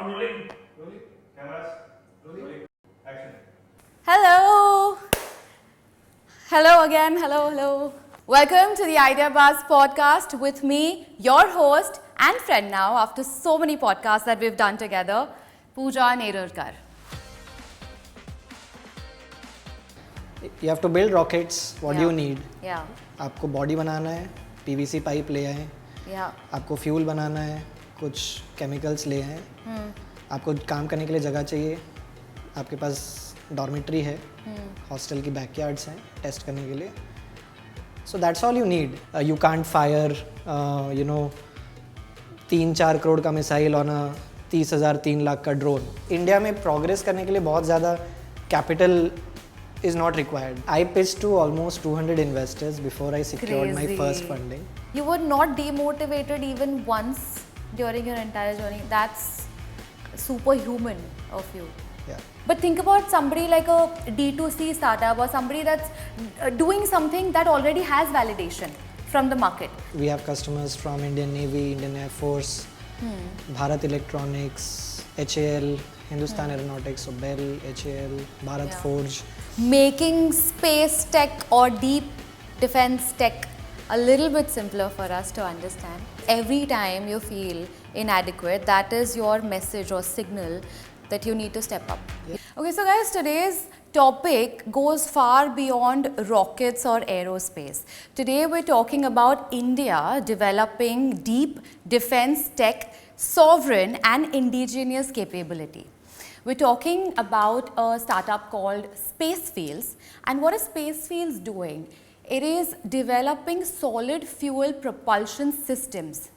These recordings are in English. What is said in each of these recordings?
Sound rolling. Rolling. Cameras. Rolling. Action. Hello. Hello again. Hello. Welcome to the Ideabaaz Podcast with me, your host and friend now after so many podcasts that we've done together, Pooja Nerurkar. You have to build rockets. What do you need? Yeah. आपको body बनाना है, PVC pipe ले आए, आपको fuel बनाना है, कुछ chemicals ले आए, आपको काम करने के लिए जगह चाहिए, आपके पास डॉर्मेट्री है, हॉस्टल की बैकयार्ड्स हैं टेस्ट करने के लिए. So that's all you need. You can't fire 3-4 crore का मिसाइल ऑन 30,000 3 लाख का ड्रोन. इंडिया में प्रोग्रेस करने के लिए बहुत ज़्यादा capital is not required. I pitched to almost 200 investors before I secured my first funding. You were not demotivated even once during your entire journey. That's superhuman of you. Yeah. But think about somebody like a D2C startup or somebody that's doing something that already has validation from the market. We have customers from Indian Navy, Indian Air Force, Bharat Electronics, HAL, Hindustan Aeronautics, so Bell, HAL, Bharat Forge. Making space tech or deep defense tech a little bit simpler for us to understand. Every time you feel inadequate, that is your message or signal that you need to step up. Yeah. Okay, so guys, today's topic goes far beyond rockets or aerospace. Today we're talking about India developing deep defense tech, sovereign and indigenous capability. We're talking about a startup called Spacefields. And what is Spacefields doing? It is developing solid fuel propulsion systems.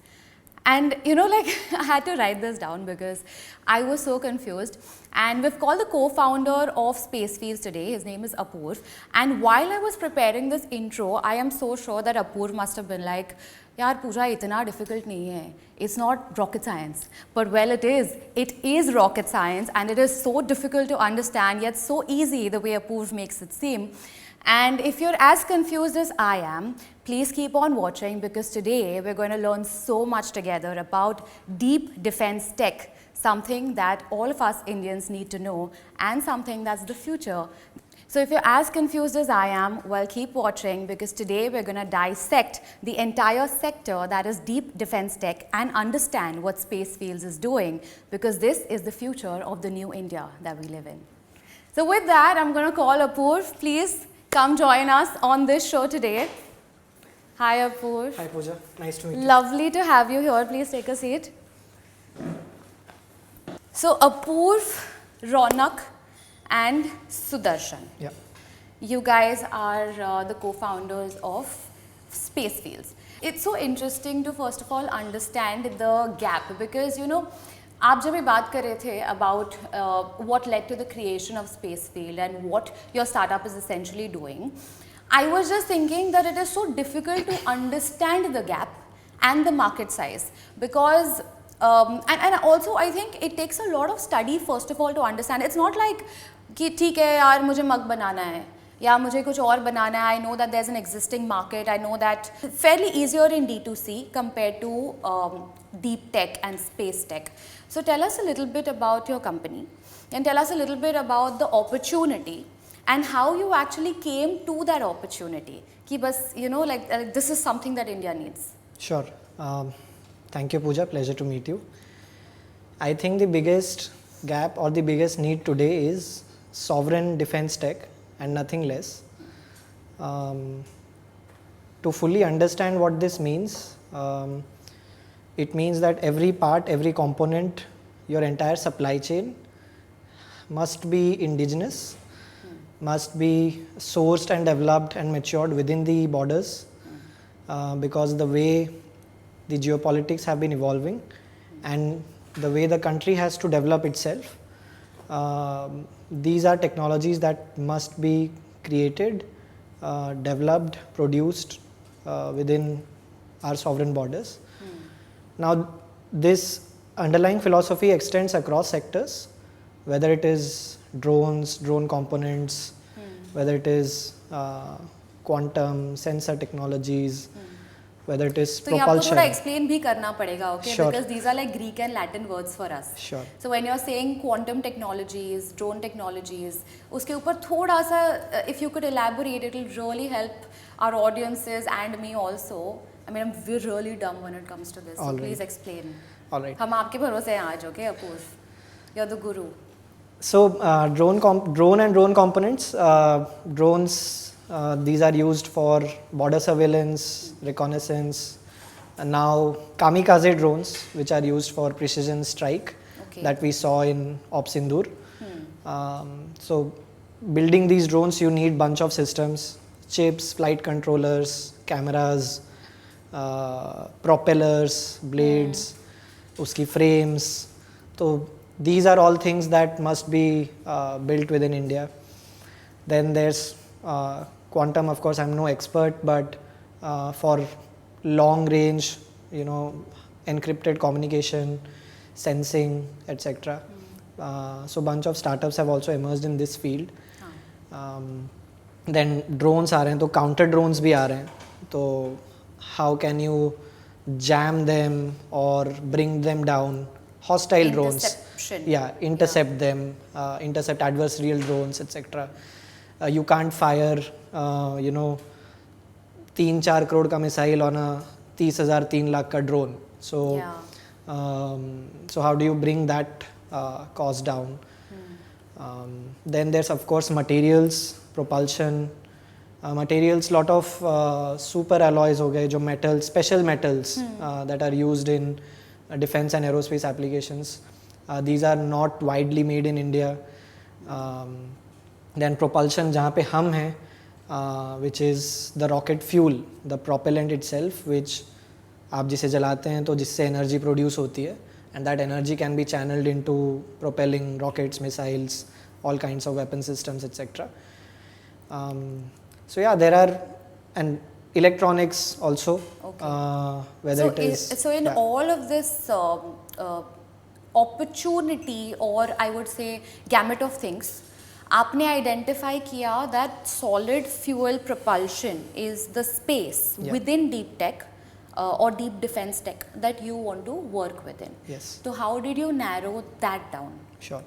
And I had to write this down because I was so confused. And we've called the co-founder of Spacefields today. His name is Apoorv. And while I was preparing this intro, I am so sure that Apoorv must have been like, यार पूजा इतना difficult नहीं है. It's not rocket science. But well, it is. It is rocket science and it is so difficult to understand yet so easy the way Apoorv makes it seem. And if you're as confused as I am, please keep on watching because today we're going to learn so much together about deep defense tech, something that all of us Indians need to know and something that's the future. So if you're as confused as I am, well, keep watching because today we're going to dissect the entire sector that is deep defense tech and understand what Spacefields is doing because this is the future of the new India that we live in. So with that, I'm going to call Apoorv. Please come join us on this show today. Hi, Apoorv. Hi, Pooja. Nice to meet you. Lovely to have you here. Please take a seat. So Apoorv, Ronak, and Sudarshan. Yeah. You guys are the co-founders of Spacefields. It's so interesting to first of all understand the gap because आप जब ये बात कर रहे थे about what led to the creation of Spacefield and what your startup is essentially doing, I was just thinking that it is so difficult to understand the gap and the market size because and also I think it takes a lot of study first of all to understand. It's not like कि ठीक है यार मुझे मग बनाना है या मुझे कुछ और बनाना है. I know that there's an existing market. I know that fairly easier in D2C compared to deep tech and space tech. So tell us a little bit about your company and tell us a little bit about the opportunity and how you actually came to that opportunity. कि बस this is something that India needs. Sure. Thank you, Pooja. Pleasure to meet you. I think the biggest gap or the biggest need today is sovereign defense tech and nothing less. To fully understand what this means, it means that every part, every component, your entire supply chain must be indigenous, must be sourced and developed and matured within the borders because the way the geopolitics have been evolving and the way the country has to develop itself. These are technologies that must be created, developed, produced within our sovereign borders. Now, this underlying philosophy extends across sectors, whether it is drones, drone components, whether it is quantum, sensor technologies, whether it is तो ये आपको थोड़ा propulsion. explain भी करना पड़ेगा, okay? Sure. Because these are like Greek and Latin words for us. Sure. So when you're saying quantum technologies, drone technologies, उसके ऊपर थोड़ा सा if you could elaborate, it will really help our audiences and me also. I mean, we're really dumb when it comes to this. So please explain. All right. हम आपके भरोसे हैं आज, okay? Oppose. You're the guru. So drone and drone components. Drones. These are used for border surveillance, reconnaissance, and now kamikaze drones, which are used for precision strike, that we saw in Op Sindoor. So building these drones, you need bunch of systems, chips, flight controllers, cameras, propellers, blades, uski frames. So these are all things that must be built within India. Then there's quantum, of course, I'm no expert, but for long range, encrypted communication, sensing, etc. So bunch of startups have also emerged in this field. Then drones आ रहे हैं, तो counter drones भी आ रहे हैं. तो how can you jam them or bring them down? Hostile drones. Yeah, intercept them, intercept adversarial drones, etc. You can't fire 3-4 crore का missile on a 30,000-3 lakh का drone. So so how do you bring that cost down? Then there's of course materials, propulsion, materials, lot of super alloys हो गए, जो metals, special metals that are used in defense and aerospace applications. These are not widely made in India. Then propulsion, जहाँ पे हम हैं, which is the rocket fuel, the propellant itself, which आप जिसे जलाते हैं तो जिससे energy produce होती है, and that energy can be channeled into propelling rockets, missiles, all kinds of weapon systems, etc. So yeah, there are, and electronics also, whether so it is. So in all of this opportunity, or I would say gamut of things, आपने identify किया that solid fuel propulsion is the space within deep tech or deep defense tech that you want to work within. Yes. So how did you narrow that down? Sure.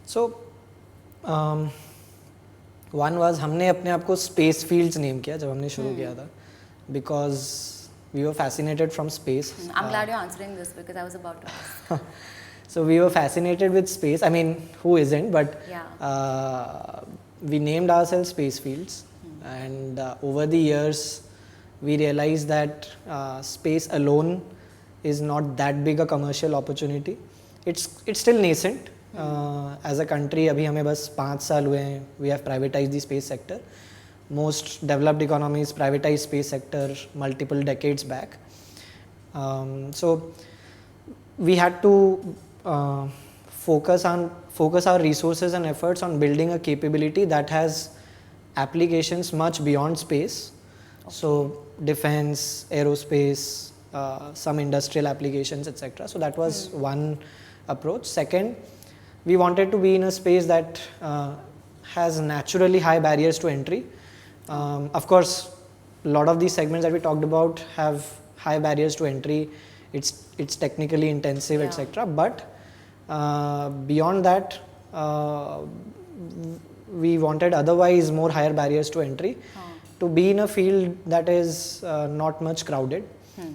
So one was हमने अपने आप को space fields name किया जब हमने शुरू किया था, because we were fascinated from space. I'm glad you're answering this because I was about to ask. So we were fascinated with space. I mean, who isn't? But we named ourselves Spacefields, and over the years, we realized that space alone is not that big a commercial opportunity. It's still nascent. As a country, अभी हमें बस 5 साल हुए हैं. We have privatized the space sector. Most developed economies privatized space sector multiple decades back. So we had to focus our resources and efforts on building a capability that has applications much beyond space. So defense, aerospace, some industrial applications, etc. So that was one approach. Second, we wanted to be in a space that has naturally high barriers to entry. Of course, a lot of these segments that we talked about have high barriers to entry. It's technically intensive, etc. But beyond that, we wanted otherwise more higher barriers to entry to be in a field that is not much crowded.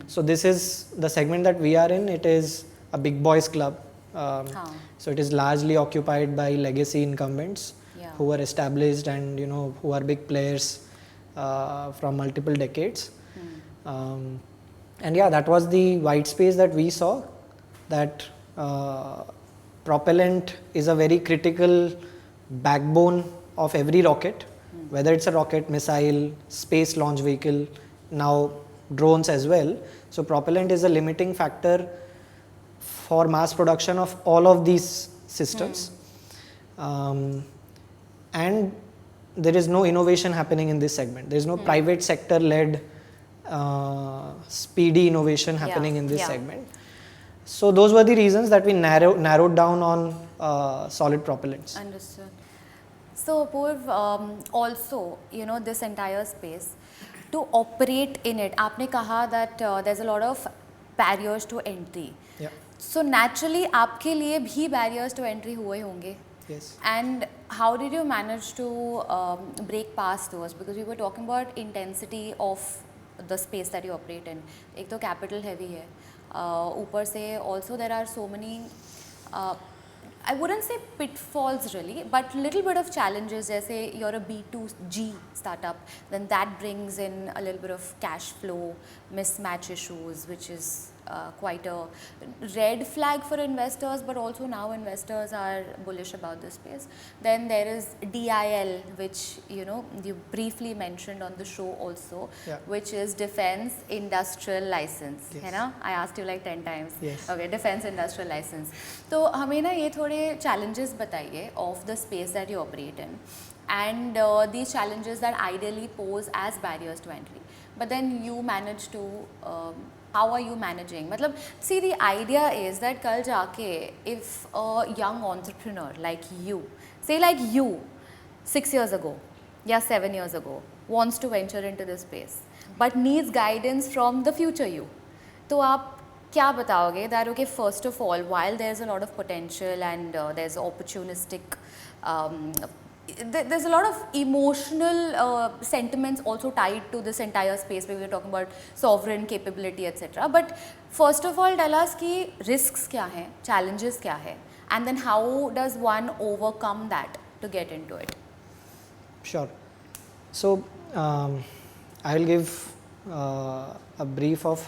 So this is the segment that we are in. It is a big boys club. So it is largely occupied by legacy incumbents who are established and who are big players from multiple decades. And yeah, that was the white space that we saw, that propellant is a very critical backbone of every rocket, whether it's a rocket, missile, space launch vehicle, now drones as well. So propellant is a limiting factor for mass production of all of these systems. And there is no innovation happening in this segment. There is no private sector led speedy innovation happening in this segment. So those were the reasons that we narrowed down on solid propellants. Understood. So Purv, also, this entire space, to operate in it, आपने कहा that there's a lot of barriers to entry. Yeah. So naturally आपके लिए भी barriers to entry हुए होंगे. Yes. And how did you manage to break past those? Because we were talking about intensity of the space that you operate in. एक तो capital heavy है. ऊपर से also there are so many I wouldn't say pitfalls really, but little bit of challenges. जैसे you're a B2G startup, then that brings in a little bit of cash flow mismatch issues, which is quite a red flag for investors, but also now investors are bullish about this space. Then there is DIL, which you briefly mentioned on the show also, Yeah. which is Defense Industrial License. Yes. है ना? I asked you like 10 times. Yes. Okay, Defense Industrial License. तो हमें ना ये थोड़े challenges बताइए of the space that you operate in, and these challenges that ideally pose as barriers to entry. But then you manage to how are you managing? मतलब see, the idea is that कल जाके if a young entrepreneur like you, say like you 6 years ago या 7 years ago wants to venture into this space but needs guidance from the future you, तो आप क्या बताओगे that okay, first of all, while there's a lot of potential and there's opportunistic there's a lot of emotional sentiments also tied to this entire space where we're talking about sovereign capability etc. But first of all, tell us कि risks क्या हैं, challenges क्या है, and then how does one overcome that to get into it? Sure. So I will give a brief of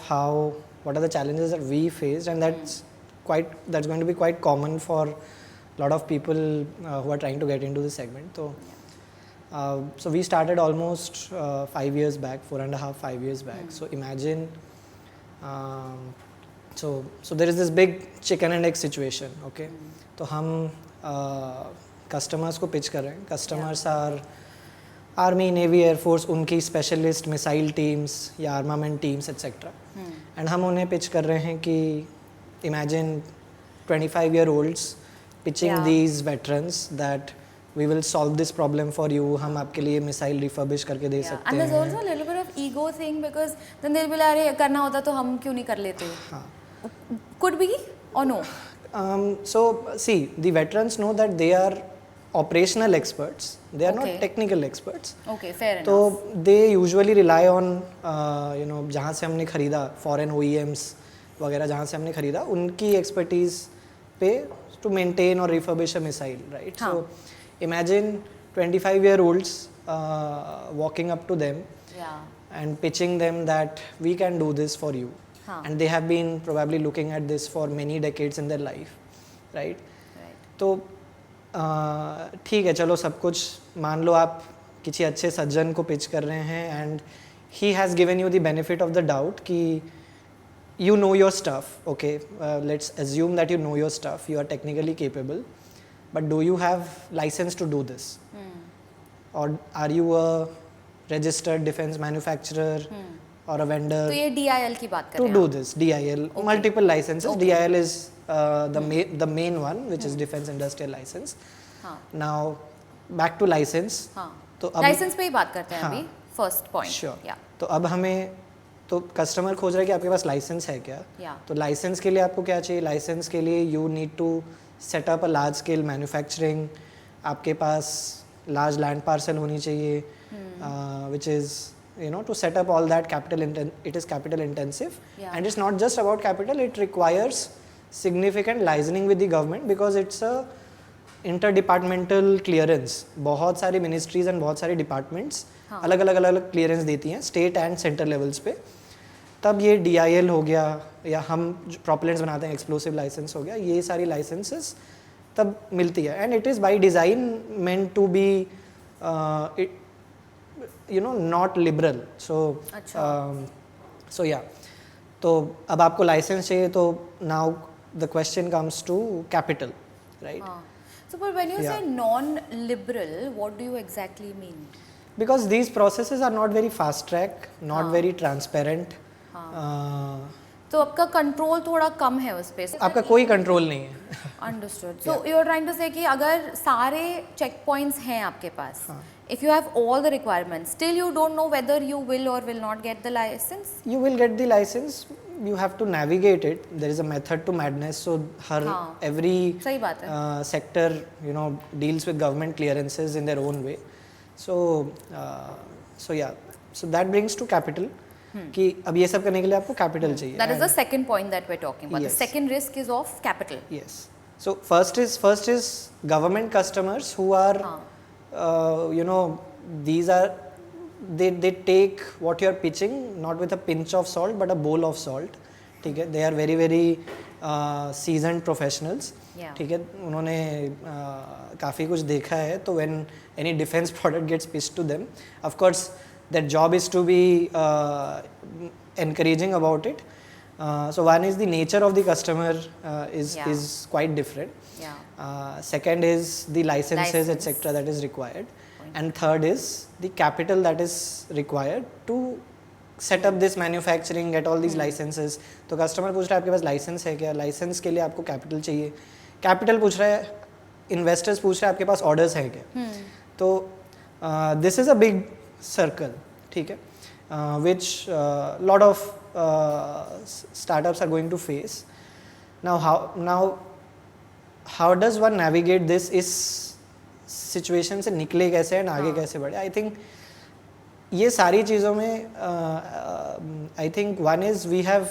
what are the challenges that we faced, and that's going to be quite common for a lot of people who are trying to get into this segment. So we started almost 5 years back, 4.5 years back. So imagine, so there is this big chicken and egg situation. Okay, तो हम customers को pitch कर रहे हैं. Customers are Army, Navy, Air Force, उनकी specialist missile teams या armament teams etc. And हम उन्हें pitch कर रहे हैं कि imagine 25-year-olds pitching these veterans that we will solve this problem for you, हम आपके लिए missile refurbish करके दे सकते हैं. And there's also a little bit of ego thing because then they'll be like, अरे करना होता तो हम क्यों नहीं कर लेते? हाँ. Could be or no? So see, the veterans know that they are operational experts. They are not technical experts. Okay, fair enough. So they usually rely on जहाँ से हमने खरीदा, foreign OEMs वगैरह जहाँ से हमने खरीदा, उनकी expertise पे to maintain or refurbish a missile, right? So imagine 25-year-olds walking up to them and pitching them that we can do this for you. And they have been probably looking at this for many decades in their life, right? तो ठीक है, चलो सब कुछ मान लो आप किसी अच्छे सज्जन को पिच कर रहे हैं and he has given you the benefit of the doubt कि you know your stuff, okay, let's assume that you know your stuff, you are technically capable, but do you have license to do this? Or are you a registered defense manufacturer or a vendor? तो ये DIL की बात कर रहे हैं. To do this, DIL, multiple licenses. DIL is the main one, which is Defense Industrial License. Now back to license. तो license पे ही बात करते हैं अभी. First point. Sure. तो अब हमें तो कस्टमर खोज रहा है कि आपके पास लाइसेंस है क्या? तो लाइसेंस के लिए आपको क्या चाहिए? लाइसेंस के लिए you need to set up a large scale manufacturing. आपके पास लार्ज लैंड पार्सल होनी चाहिए, which is to set up all that it is capital intensive, and it's not just about capital, it requires significant licensing with the government because it's a interdepartmental clearance. बहुत सारी ministries and बहुत सारी departments अलग अलग clearance देती हैं state and center levels पे. तब ये DIL हो गया या हम propellants बनाते हैं explosive license हो गया, ये सारी licenses तब मिलती है, and it is by design meant to be not liberal. So yeah, तो अब आपको लाइसेंस चाहिए तो now the question comes to capital, right? So but when you say non-liberal, what do you exactly mean? Because these processes are not very fast track, not very transparent. तो आपका control थोड़ा कम है उस पे. आपका कोई कंट्रोल नहीं है. Understood. So you are trying to say कि अगर सारे चेक पॉइंट्स हैं आपके पास If you have all the requirements, still you don't know whether you will or will not get the license. You will get the license. You have to navigate it. There is a method to madness. So every सही बात है. sector deals with government clearances in their own way. So so that brings to capital. कि अब ये सब करने के लिए आपको capital चाहिए. That is the second point that we're talking about. Yes. The second risk is of capital. Yes. So first is government customers who are these are they take what you are pitching not with a pinch of salt but a bowl of salt. ठीक है. They are very very seasoned professionals. ठीक है. उन्होंने काफ़ी कुछ देखा है. तो when any defense product gets pitched to them, of course their job is to be encouraging about it. So one is the nature of the customer is quite different. Second is the licenses etc. that is required. And third is the capital that is required to set up this manufacturing, get all these licenses. तो customer पूछ रहा है आपके पास license है क्या? license के लिए आपको capital चाहिए. capital पूछ रहा है, investors पूछ रहे हैं आपके पास orders हैं क्या? तो this is a big circle, ठीक है, which lot of startups are going to face. Now how does one navigate this? इस situation से निकले कैसे and आगे कैसे बढ़े? I think ये सारी चीज़ों में I think one is we have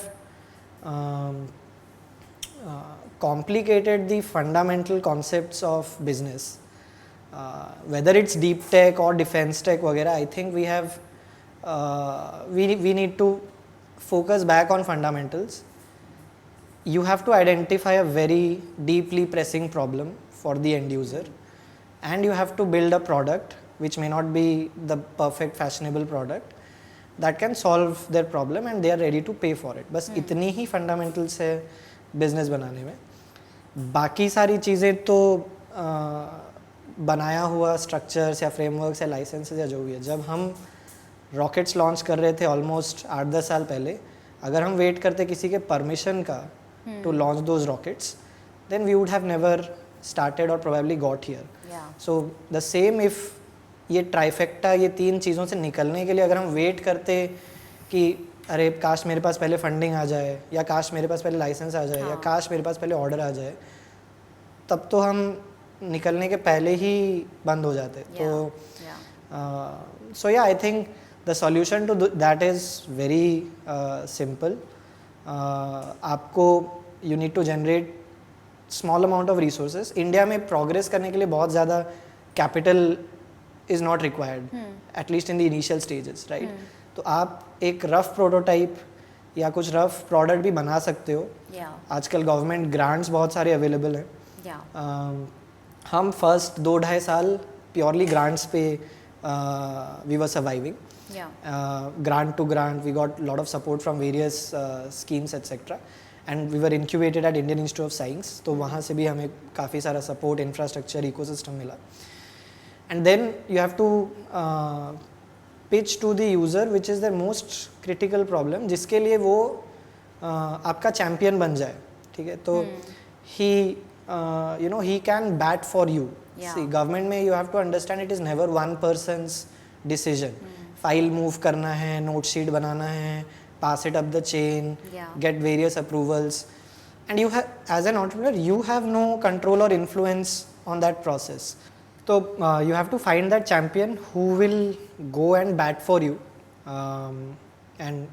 complicated the fundamental concepts of business. Whether it's deep tech or defense tech वगैरह, I think we have we need to focus back on fundamentals. You have to identify a very deeply pressing problem for the end user, and you have to build a product which may not be the perfect fashionable product that can solve their problem and they are ready to pay for it. बस इतनी ही fundamentals है business बनाने में. बाकी सारी चीज़ें तो बनाया हुआ structures या frameworks या licenses या जो भी है. जब हम रॉकेट्स लॉन्च कर रहे थे ऑलमोस्ट 8-10 साल पहले, अगर हम वेट करते किसी के परमिशन का to launch those rockets, then we would have never started or probably got here. So the same if ये ट्राइफेक्टा, ये तीन चीज़ों से निकलने के लिए अगर हम वेट करते कि अरे काश मेरे पास पहले फंडिंग आ जाए, या काश मेरे पास पहले लाइसेंस आ जाए, या काश मेरे पास पहले ऑर्डर आ जाए, तब तो हम निकलने के पहले ही बंद हो जाते. तो सो या I think the solution to that is very simple. आपको you need to generate small amount of resources. India में progress करने के लिए बहुत ज़्यादा capital is not required, at least in the initial stages, right? तो आप एक rough prototype या कुछ rough product भी बना सकते हो. आजकल government grants बहुत सारे available हैं. हम first 2-2.5 साल purely grants पे we were surviving. Grant to grant, we got a lot of support from various schemes etc. And we were incubated at Indian Institute of Science. तो वहाँ से भी हमें काफ़ी सारा support, infrastructure, ecosystem मिला. And then you have to pitch to the user which is the most critical problem, जिसके लिए वो आपका champion बन जाए. ठीक है. तो he can bat for you. See, government में you have to understand it is never one person's decision. File move करना है, नोट शीट बनाना है, pass it up the chain, get various approvals, and you have as an entrepreneur you have no control or influence on that process. तो you have to find that champion who will go and bat for you, and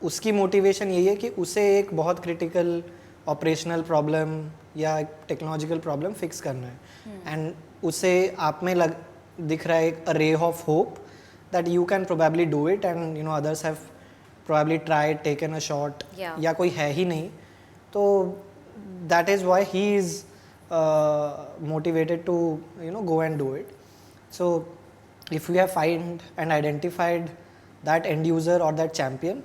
उसकी motivation यही है कि उसे एक बहुत critical operational problem या technological problem fix करना है, एंड उसे आप में दिख रहा है एक ray of hope that you can probably do it, and others have probably tried, taken a shot, या कोई है ही नहीं. तो that is why he is motivated to go and do it. So if we have find and identified that end user or that champion,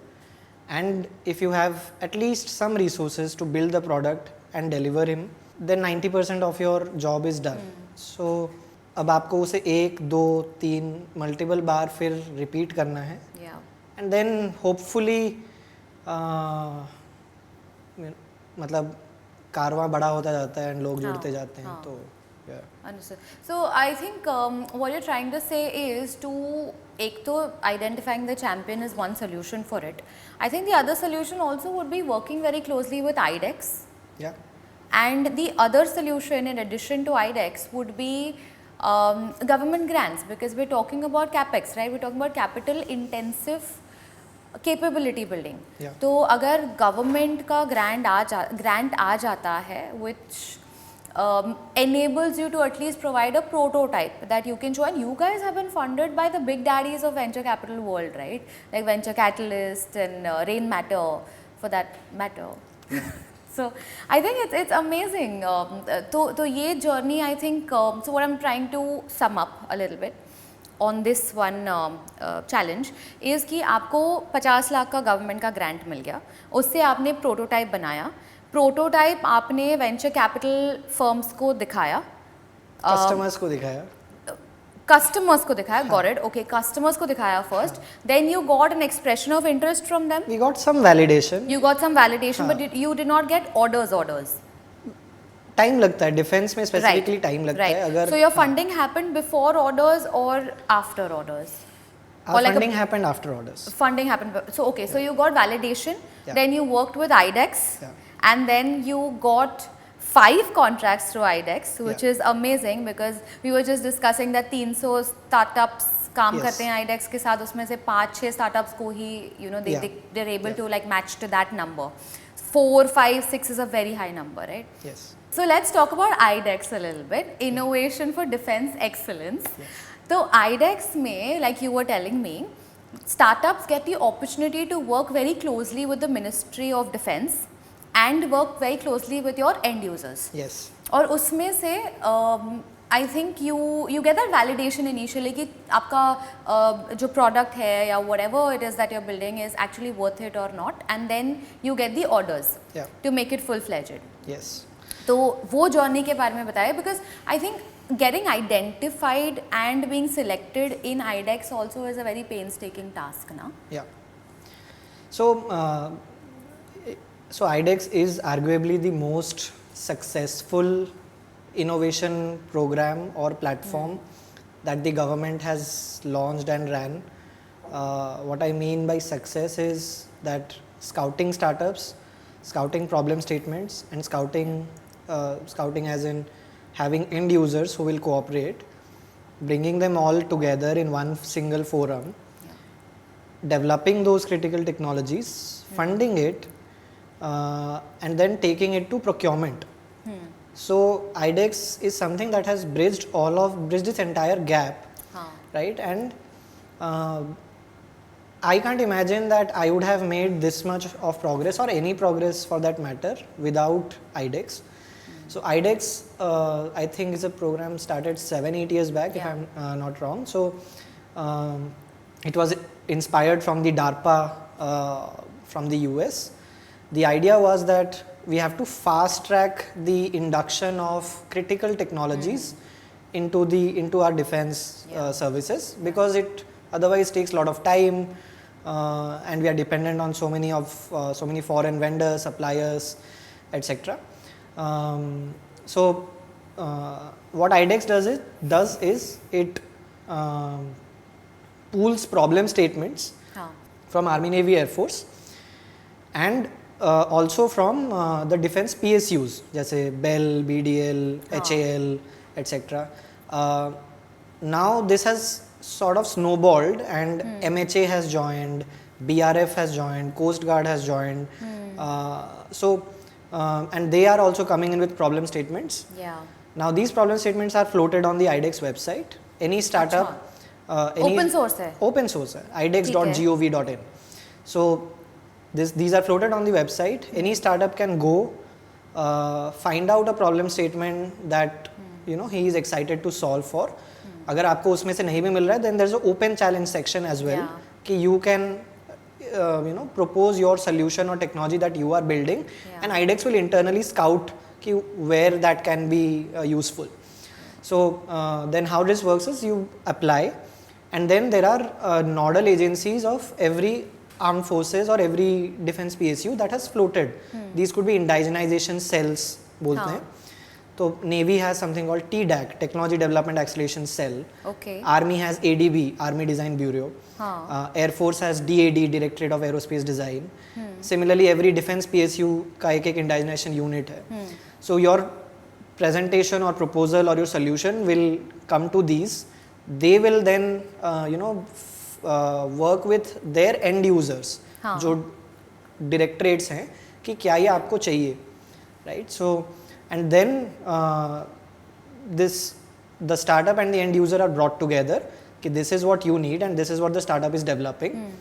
and if you have at least some resources to build the product and deliver him, then 90% of your job is done. So अब आपको उसे 1, 2, 3 multiple बार फिर repeat करना है, and then hopefully मतलब कारवां बड़ा होता जाता है एंड लोग जुड़ते जाते हैं. तो Yeah. Understood. So I think what you're trying to say is to identifying the champion is one solution for it. I think the other solution also would be working very closely with IDEX. Yeah. And the other solution in addition to IDEX would be government grants, because we're talking about capex, right? We're talking about capital intensive capability building. Yeah. तो अगर government का grant आ जाता है which enables you to at least provide a prototype that you can show, and you guys have been funded by the big daddies of venture capital world, right? Like Venture Catalyst and Rain Matter for that matter. So I think it's amazing. So ये journey, I think, so what I'm trying to sum up a little bit on this one challenge is कि आपको 50 लाख का government का grant मिल गया, उससे आपने prototype बनाया, prototype आपने वेंचर कैपिटल फर्म्स को दिखाया, कस्टमर्स को दिखाया, got it, okay, customers को दिखाया first, then you got an expression of interest from them, we got some validation, but you did not get orders. Time लगता है डिफेंस में स्पेसिफिकली टाइम लगता है अगर so your funding happened before orders or after orders? Our funding happened after orders. Funding happened, so okay, so you got validation, then you worked with IDEX, and then you got 5 contracts through IDEX, which is amazing, because we were just discussing that 300 startups काम करते हैं IDEX के साथ, उसमें से 5-6 startups को ही they're able to like match to that number. 4, 5, 6 is a very high number, right? Yes. So let's talk about IDEX a little bit. Innovation for Defense Excellence. So IDEX में, like you were telling me, startups get the opportunity to work very closely with the Ministry of Defense and work very closely with your end users. Yes. और उसमें से I think you get that validation initially कि आपका जो product है या whatever it is that you're building is actually worth it or not, and then you get the orders to make it full-fledged. Yes. तो वो journey के बारे में बताइए, because I think getting identified and being selected in IDEX also is a very painstaking task, na? Yeah. So IDEX is arguably the most successful innovation program or platform that the government has launched and ran. What I mean by success is that scouting startups, scouting problem statements, and scouting as in having end users who will cooperate, bringing them all together in one single forum, developing those critical technologies, funding it, and then taking it to procurement. So IDEX is something that has bridged this entire gap, right? And I can't imagine that I would have made this much of progress, or any progress for that matter, without IDEX. So IDEX, I think, is a program started 7-8 years back, if I'm not wrong. So it was inspired from the DARPA from the US. The idea was that we have to fast track the induction of critical technologies into our defense services, because it otherwise takes a lot of time, and we are dependent on so many foreign vendors, suppliers, etc. So what IDEX does is it pools problem statements from Army, Navy, Air Force, and also from the defense PSUs, जैसे BEL, BDL, HAL, etc. Now this has sort of snowballed, and MHA has joined, BRF has joined, Coast Guard has joined. And they are also coming in with problem statements. Now these problem statements are floated on the IDEX website. Any startup, open source hai. Open source hai, idex.gov.in. So these are floated on the website. Any startup can go find out a problem statement that he is excited to solve for. अगर आपको उसमें से नहीं भी मिल रहा है, then there's an open challenge section as well, कि you can propose your solution or technology that you are building, and IDEX will internally scout where that can be useful. So then how this works is you apply, and then there are nodal agencies of every armed forces or every defense PSU that has floated. These could be indigenization cells बोलते हैं. तो Navy has something called TDAC, Technology Development Acceleration Cell. Okay. Army has ADB, Army Design Bureau. Air Force has DAD, Directorate of Aerospace Design. Similarly, every defense PSU का एक indigenation unit है. So your presentation or proposal or your solution will come to these. They will then work with their end users, जो directorates हैं कि क्या ये आपको चाहिए, right? So and then the startup and the end user are brought together कि this is what you need and this is what the startup is developing.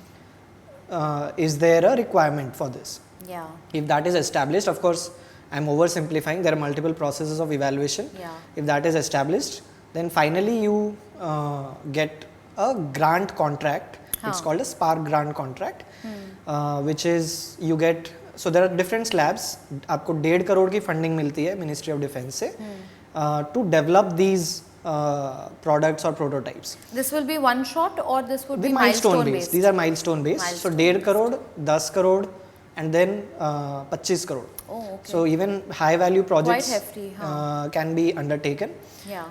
Is there a requirement for this? Yeah. If that is established, of course I'm oversimplifying, there are multiple processes of evaluation. If that is established, then finally you get a grant contract. It's called a Spark grant contract, which is you get, so there are different slabs. आपको 1.5 crore की funding मिलती है Ministry of Defence से to develop these products or prototypes. This will be one shot or this would be milestone based? These are milestone based. So 1.5 crore, 10 crore and then 25 crore. Oh, okay. So even high value projects quite hefty, can be undertaken. Yeah.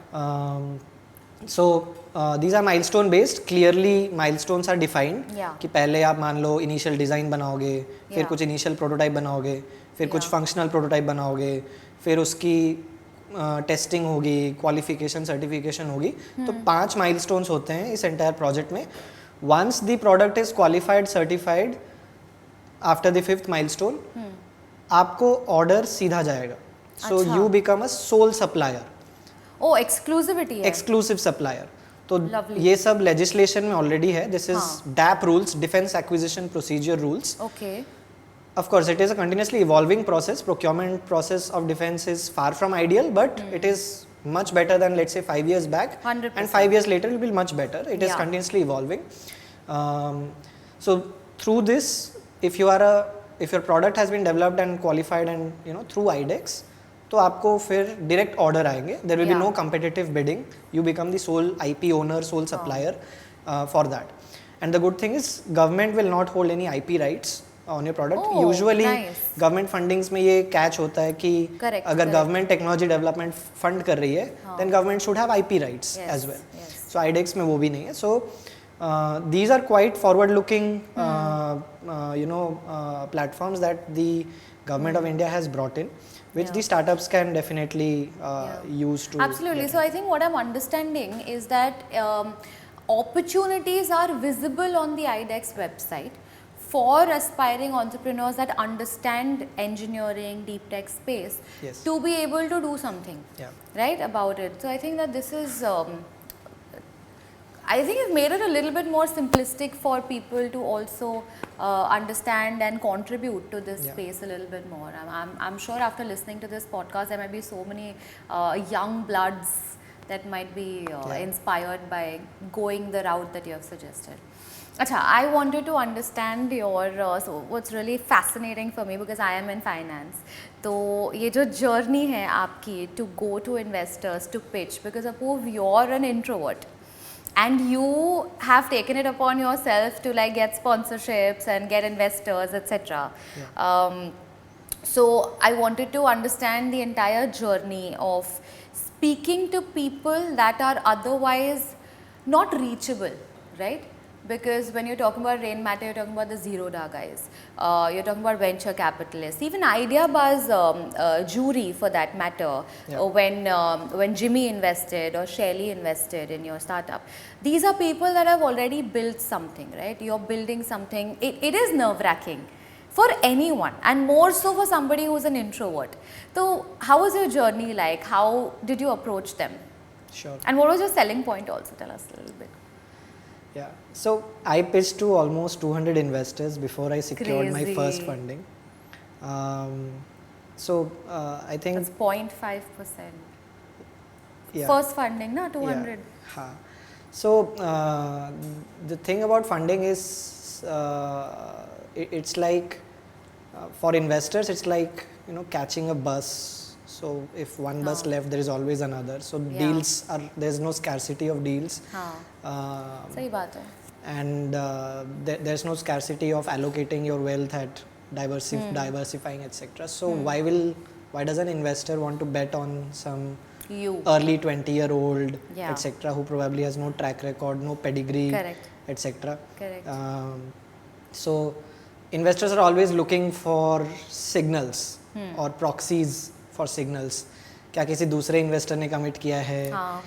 So these are milestone based. Clearly milestones are defined. Yeah. कि पहले आप मान लो initial design बनाओगे, फिर कुछ initial prototype बनाओगे, फिर कुछ functional prototype बनाओगे, फिर उसकी टेस्टिंग होगी, क्वालिफिकेशन, सर्टिफिकेशन होगी. तो 5 milestones होते हैं इस entire project में. Once the product is qualified, certified, after the 5th milestone, आपको order सीधा जाएगा. So you become a sole supplier. Oh, exclusivity है. Exclusive supplier. तो Lovely. ये सब legislation में already है. This is DAP rules, Defense Acquisition Procedure rules. Okay. Of course, it is a continuously evolving process. Procurement process of defense is far from ideal, but it is much better than, let's say, 5 years back. 100%. And 5 years later, it will be much better. It is continuously evolving. So through this, if your product has been developed and qualified and through IDEX, तो आपको फिर direct order आएंगे. There will be no competitive bidding. You become the sole IP owner, sole supplier for that. And the good thing is, government will not hold any IP rights on your product. Usually government fundings में ये catch होता है कि अगर government technology development fund कर रही है, then government should have IP rights as well. So IDEX में वो भी नहीं है. So these are quite forward-looking, platforms that the government of India has brought in, which the startups can definitely use to. Absolutely. So I think what I'm understanding is that opportunities are visible on the IDEX website for aspiring entrepreneurs that understand engineering, deep tech space to be able to do something, right, about it. So I think that this is, I think it's made it a little bit more simplistic for people to also understand and contribute to this space a little bit more. I'm sure after listening to this podcast, there might be so many young bloods that might be inspired by going the route that you have suggested. Acha, I wanted to understand your, so what's really fascinating for me, because I am in finance. तो ये जो journey है आपकी to go to investors, to pitch, because suppose you're an introvert and you have taken it upon yourself to like get sponsorships and get investors, etc. So I wanted to understand the entire journey of speaking to people that are otherwise not reachable, right? Because when you're talking about Rain Matter, you're talking about the Zero Da guys, you're talking about venture capitalists, even Ideabaaz jury for that matter, when Jimmy invested or Shelly invested in your startup. These are people that have already built something, right? You're building something. It is nerve-wracking for anyone, and more so for somebody who's an introvert. So how was your journey like? How did you approach them? Sure. And what was your selling point also? Tell us a little bit. Yeah, so I pitched to almost 200 investors before I secured my first funding. So I think that's 0.5%. First funding, na 200. Yeah. So the thing about funding is it's like for investors it's like catching a bus. So if one bus left, there is always another. So deals are, there's no scarcity of deals. सही बात है. And there's no scarcity of allocating your wealth at diversifying, etc. So why will why does an investor want to bet on some You. early 20-year-old, Yeah. etc., who probably has no track record, no pedigree, Correct. etc. Correct. So investors are always looking for signals or proxies for signals. क्या किसी दूसरे investor ने commit किया है? हाँ.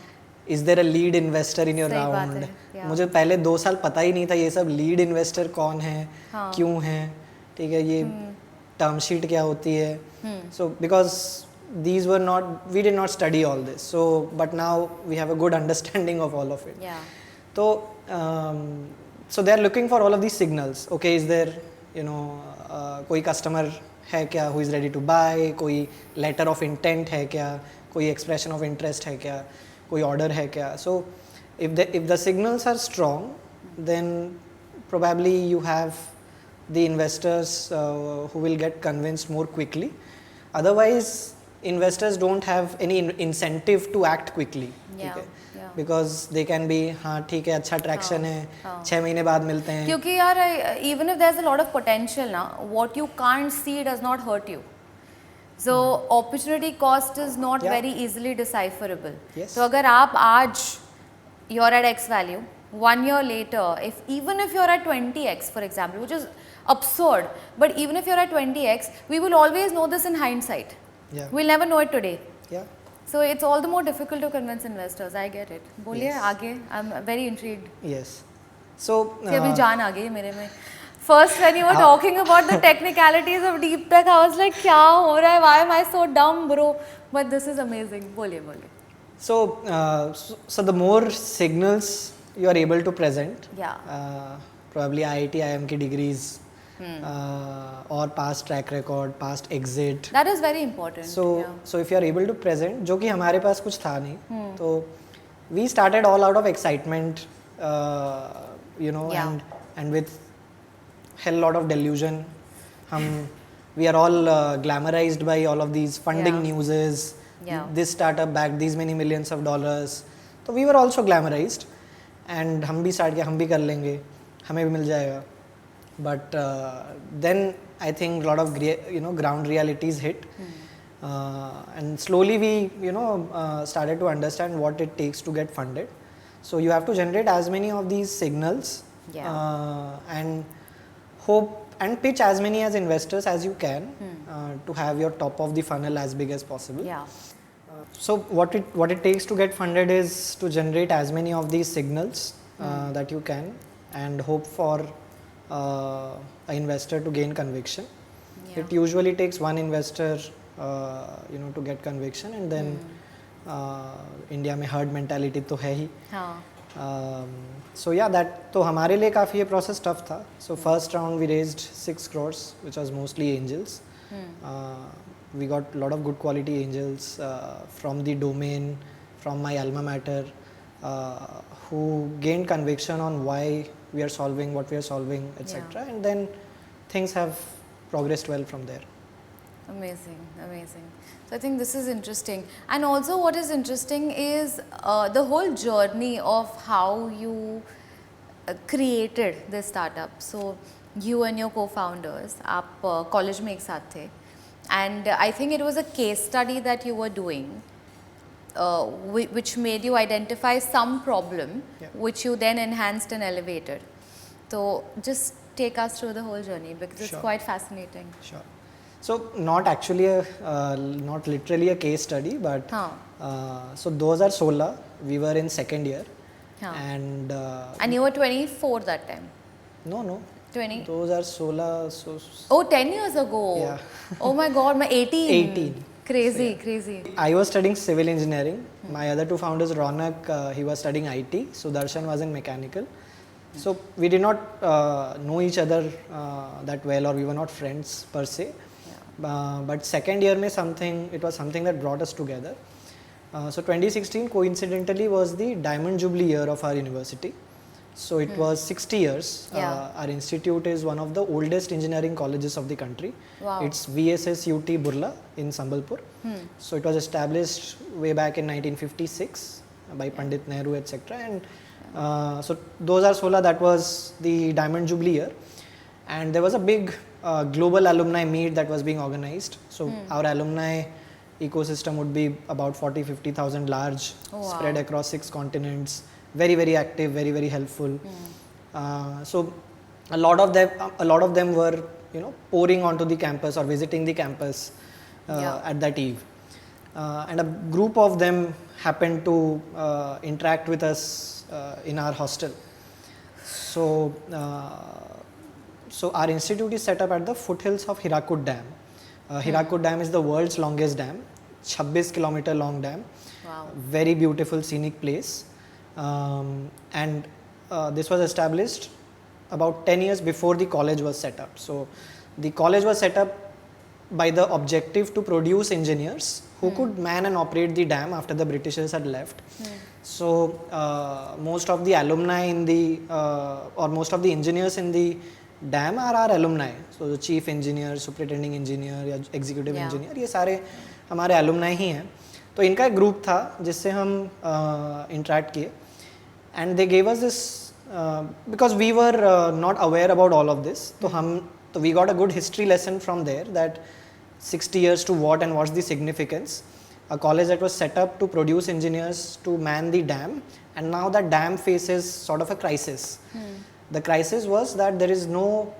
Is there a lead investor in your सही बात round? है, yeah. मुझे पहले 2 साल पता ही नहीं था ये सब लीड इन्वेस्टर कौन है, हाँ. क्यों है, ठीक है, ये टर्म शीट क्या होती है. So because these were not, we did not study all this. So but now we have a good understanding of all of it. Yeah. So they are looking for all of these signals. Okay, is there, कोई customer है क्या who is ready to buy, कोई letter of intent है क्या, कोई expression of interest है क्या, कोई order है क्या. So if the signals are strong, then probably you have the investors who will get convinced more quickly. Otherwise investors don't have any incentive to act quickly. Yeah, ठीक है? yeah. Because they can be, हाँ ठीक है, अच्छा traction है, 6 महीने बाद मिलते हैं. क्योंकि यार even if there's a lot of potential ना, what you can't see does not hurt you. So opportunity cost is not Yeah. very easily decipherable. Yes. तो अगर आप आज you're at X value, 1 year later, even if you're at 20x for example, which is absurd, but even if you're at 20x, we will always know this in hindsight. Yeah. We'll never know it today. Yeah. So it's all the more difficult to convince investors. I get it. बोलिए Yes. आगे. I'm very intrigued. Yes. So कि अभी जान आ गई मेरे में. First when you were talking about the technicalities of deep tech, I was like क्या हो रहा है? Why am I so dumb, bro? But this is amazing. बोलिए. So the more signals you are able to present, Yeah. probably IIT, IIM की degrees, or past track record, past exit. That is very important. So if you are able to present, जो कि हमारे पास कुछ था नहीं, तो we started all out of excitement, Yeah. and with hell lot of delusion. We are all glamorized by all of these funding Yeah. newses. Yeah. This startup backed these many millions of dollars. So we were also glamorized, and हम भी start किया, हम भी कर लेंगे, हमें भी मिल जाएगा. But then I think a lot of ground realities hit, and slowly we started to understand what it takes to get funded. So you have to generate as many of these signals, and hope and pitch as many as investors as you can, to have your top of the funnel as big as possible. Yeah. So what it takes to get funded is to generate as many of these signals that you can, and hope for an investor to gain conviction. Yeah. It usually takes one investor to get conviction, and then India में herd mentality तो है ही. हाँ. So yeah, that तो हमारे लिए काफ़ी ये process tough था. So first round we raised 6 crores, which was mostly angels. We got a lot of good quality angels from the domain, from my alma mater, who gained conviction on why we are solving what we are solving, etc. Yeah. And then things have progressed well from there. Amazing, amazing. So I think this is interesting. And also what is interesting is the whole journey of how you created this startup. So you and your co-founders, आप college में एक साथ थे. And I think it was a case study that you were doing, which made you identify some problem, Yeah. which you then enhanced and elevated. So just take us through the whole journey, because it's Sure. quite fascinating. Sure. So not actually not literally a case study, but so 2016 we were in second year, and you were 24 that time. no 20. 2016 so Oh, 10 years ago. Yeah. Oh my God, मैं 18. 18. Crazy, So, yeah. crazy. I was studying civil engineering. My other two founders, Ronak, he was studying IT. Sudarshan was in mechanical. So we did not know each other that well, or we were not friends per se. But second year में it was something that brought us together. So 2016 coincidentally was the diamond jubilee year of our university. So it was 60 years. Yeah. Our institute is one of the oldest engineering colleges of the country. Wow. It's VSS UT Burla in Sambalpur. So it was established way back in 1956 by Pandit Nehru, etc. And so 2016, that was the diamond jubilee year. And there was a big global alumni meet that was being organized. So our alumni ecosystem would be about 40-50,000 large, spread across 6 continents, very, very active, very, very helpful. So a lot of them were, pouring onto the campus or visiting the campus at that eve. And a group of them happened to interact with us in our hostel. So our institute is set up at the foothills of Hirakud Dam. Hirakud Dam is the world's longest dam, 26 kilometer long dam. Wow. Very beautiful scenic place. And this was established about 10 years before the college was set up. So the college was set up by the objective to produce engineers who could man and operate the dam after the Britishers had left. So most of the alumni in the or most of the engineers in the dam are our alumni. So the chief engineer, superintending engineer या executive engineer, ये सारे हमारे alumni ही हैं. तो इनका एक group था जिससे हम interact किए, and they gave us this because we were not aware about all of this. So we got a good history lesson from there, that 60 years to what and what's the significance. A college that was set up to produce engineers to man the dam, and now that dam faces sort of a crisis. The crisis was that there is no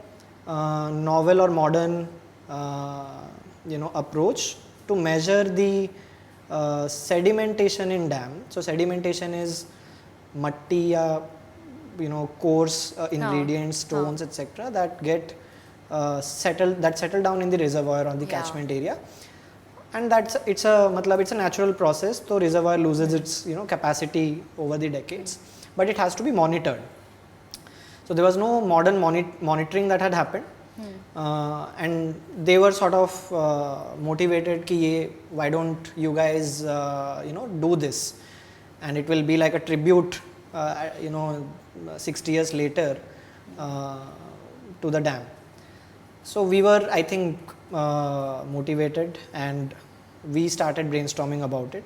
novel or modern approach to measure the sedimentation in dam. So sedimentation is matti ya coarse ingredients, stones, etc. that get settle down in the reservoir or the catchment area, and it's a natural process. So reservoir loses its capacity over the decades, but it has to be monitored. So there was no modern monitoring that had happened, and they were sort of motivated ki why don't you guys do this, and it will be like a tribute 60 years later to the dam. So we were, I think, motivated, and we started brainstorming about it.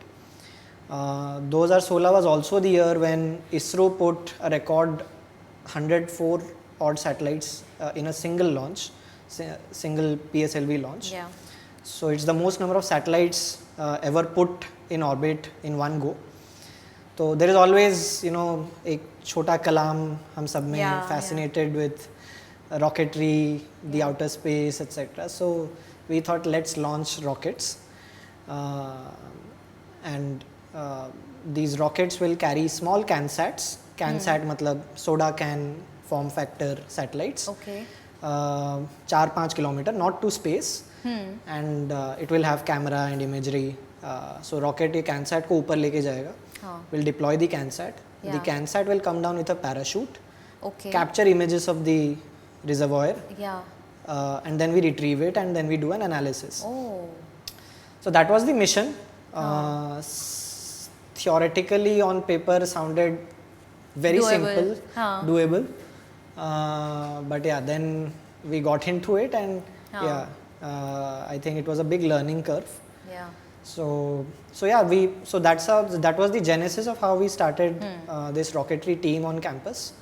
2016 was also the year when ISRO put a record 104 odd satellites in a single launch, single PSLV launch. Yeah. So it's the most number of satellites ever put in orbit in one go. So there is always, एक छोटा कलाम हम सब में fascinated with rocketry, the outer space, etc. So we thought, let's launch rockets, and these rockets will carry small CanSats. CanSat matlab soda can form factor satellites. Okay. 4-5 kilometer, not to space, and it will have camera and imagery. So rocket ये CanSat को ऊपर लेके जाएगा. Will deploy the CanSat. The CanSat will come down with a parachute. Okay. Capture images of the reservoir. Yeah. And then we retrieve it, and then we do an analysis. Oh. So that was the mission. Theoretically on paper sounded very Doable. simple, doable. But yeah, then we got into it, and I think it was a big learning curve. Yeah. So that was the genesis of how we started this rocketry team on campus.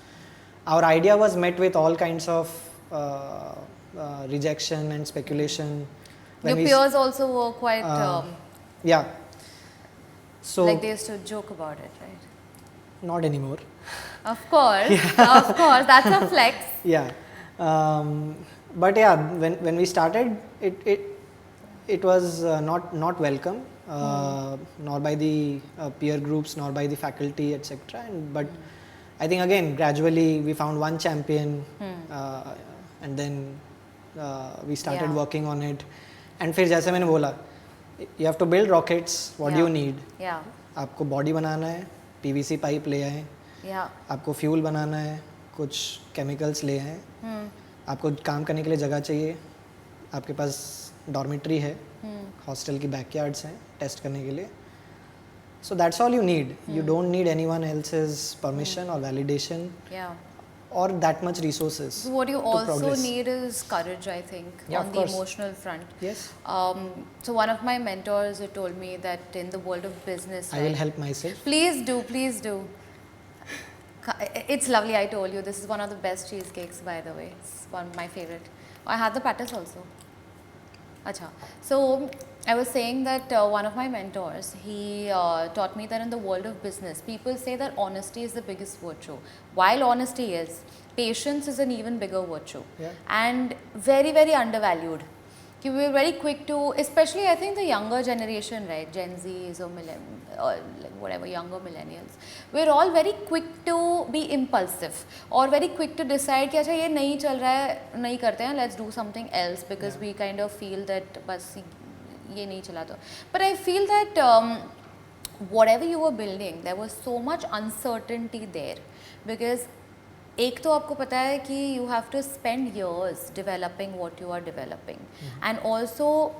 Our idea was met with all kinds of rejection and speculation. Your peers also were quite yeah. So like they used to joke about it, right? Not anymore. Of course, of course, that's a flex. Yeah, but yeah, when we started, it was not welcome, nor by the peer groups, nor by the faculty, etc. But I think again, gradually we found one champion, and then we started working on it. And फिर जैसे मैंने बोला, you have to build rockets. What do you need? Yeah. आपको body बनाना है, PVC pipe ले आए. Yeah. आपको fuel बनाना है, कुछ chemicals ले आए. आपको काम करने के लिए जगह चाहिए. आपके पास dormitory है, hostel की backyards हैं, test करने के लिए. So that's all you need. You don't need anyone else's permission or validation. Yeah. Or that much resources. So what you also progress. need is courage, I think, Yeah, on of the course. emotional front. Yes. So one of my mentors told me that in the world of business, I will help myself. Please do, please do. It's lovely. I told you this is one of the best cheesecakes, by the way. It's one of my favorite. I had the patties also. Acha. So I was saying that one of my mentors, he taught me that in the world of business, people say that honesty is the biggest virtue. While honesty is, patience is an even bigger virtue. Yeah. And very, very undervalued. We were very quick to, especially I think the younger generation, right, Gen Zs or like whatever, younger millennials, we're all very quick to be impulsive or very quick to decide कि अच्छा ये नहीं चल रहा है, नहीं करते हैं, let's do something else because we kind of feel that बस ये नहीं चला तो. But I feel that whatever you were building, there was so much uncertainty there because एक तो आपको पता है कि you have to spend years developing what you are developing, and also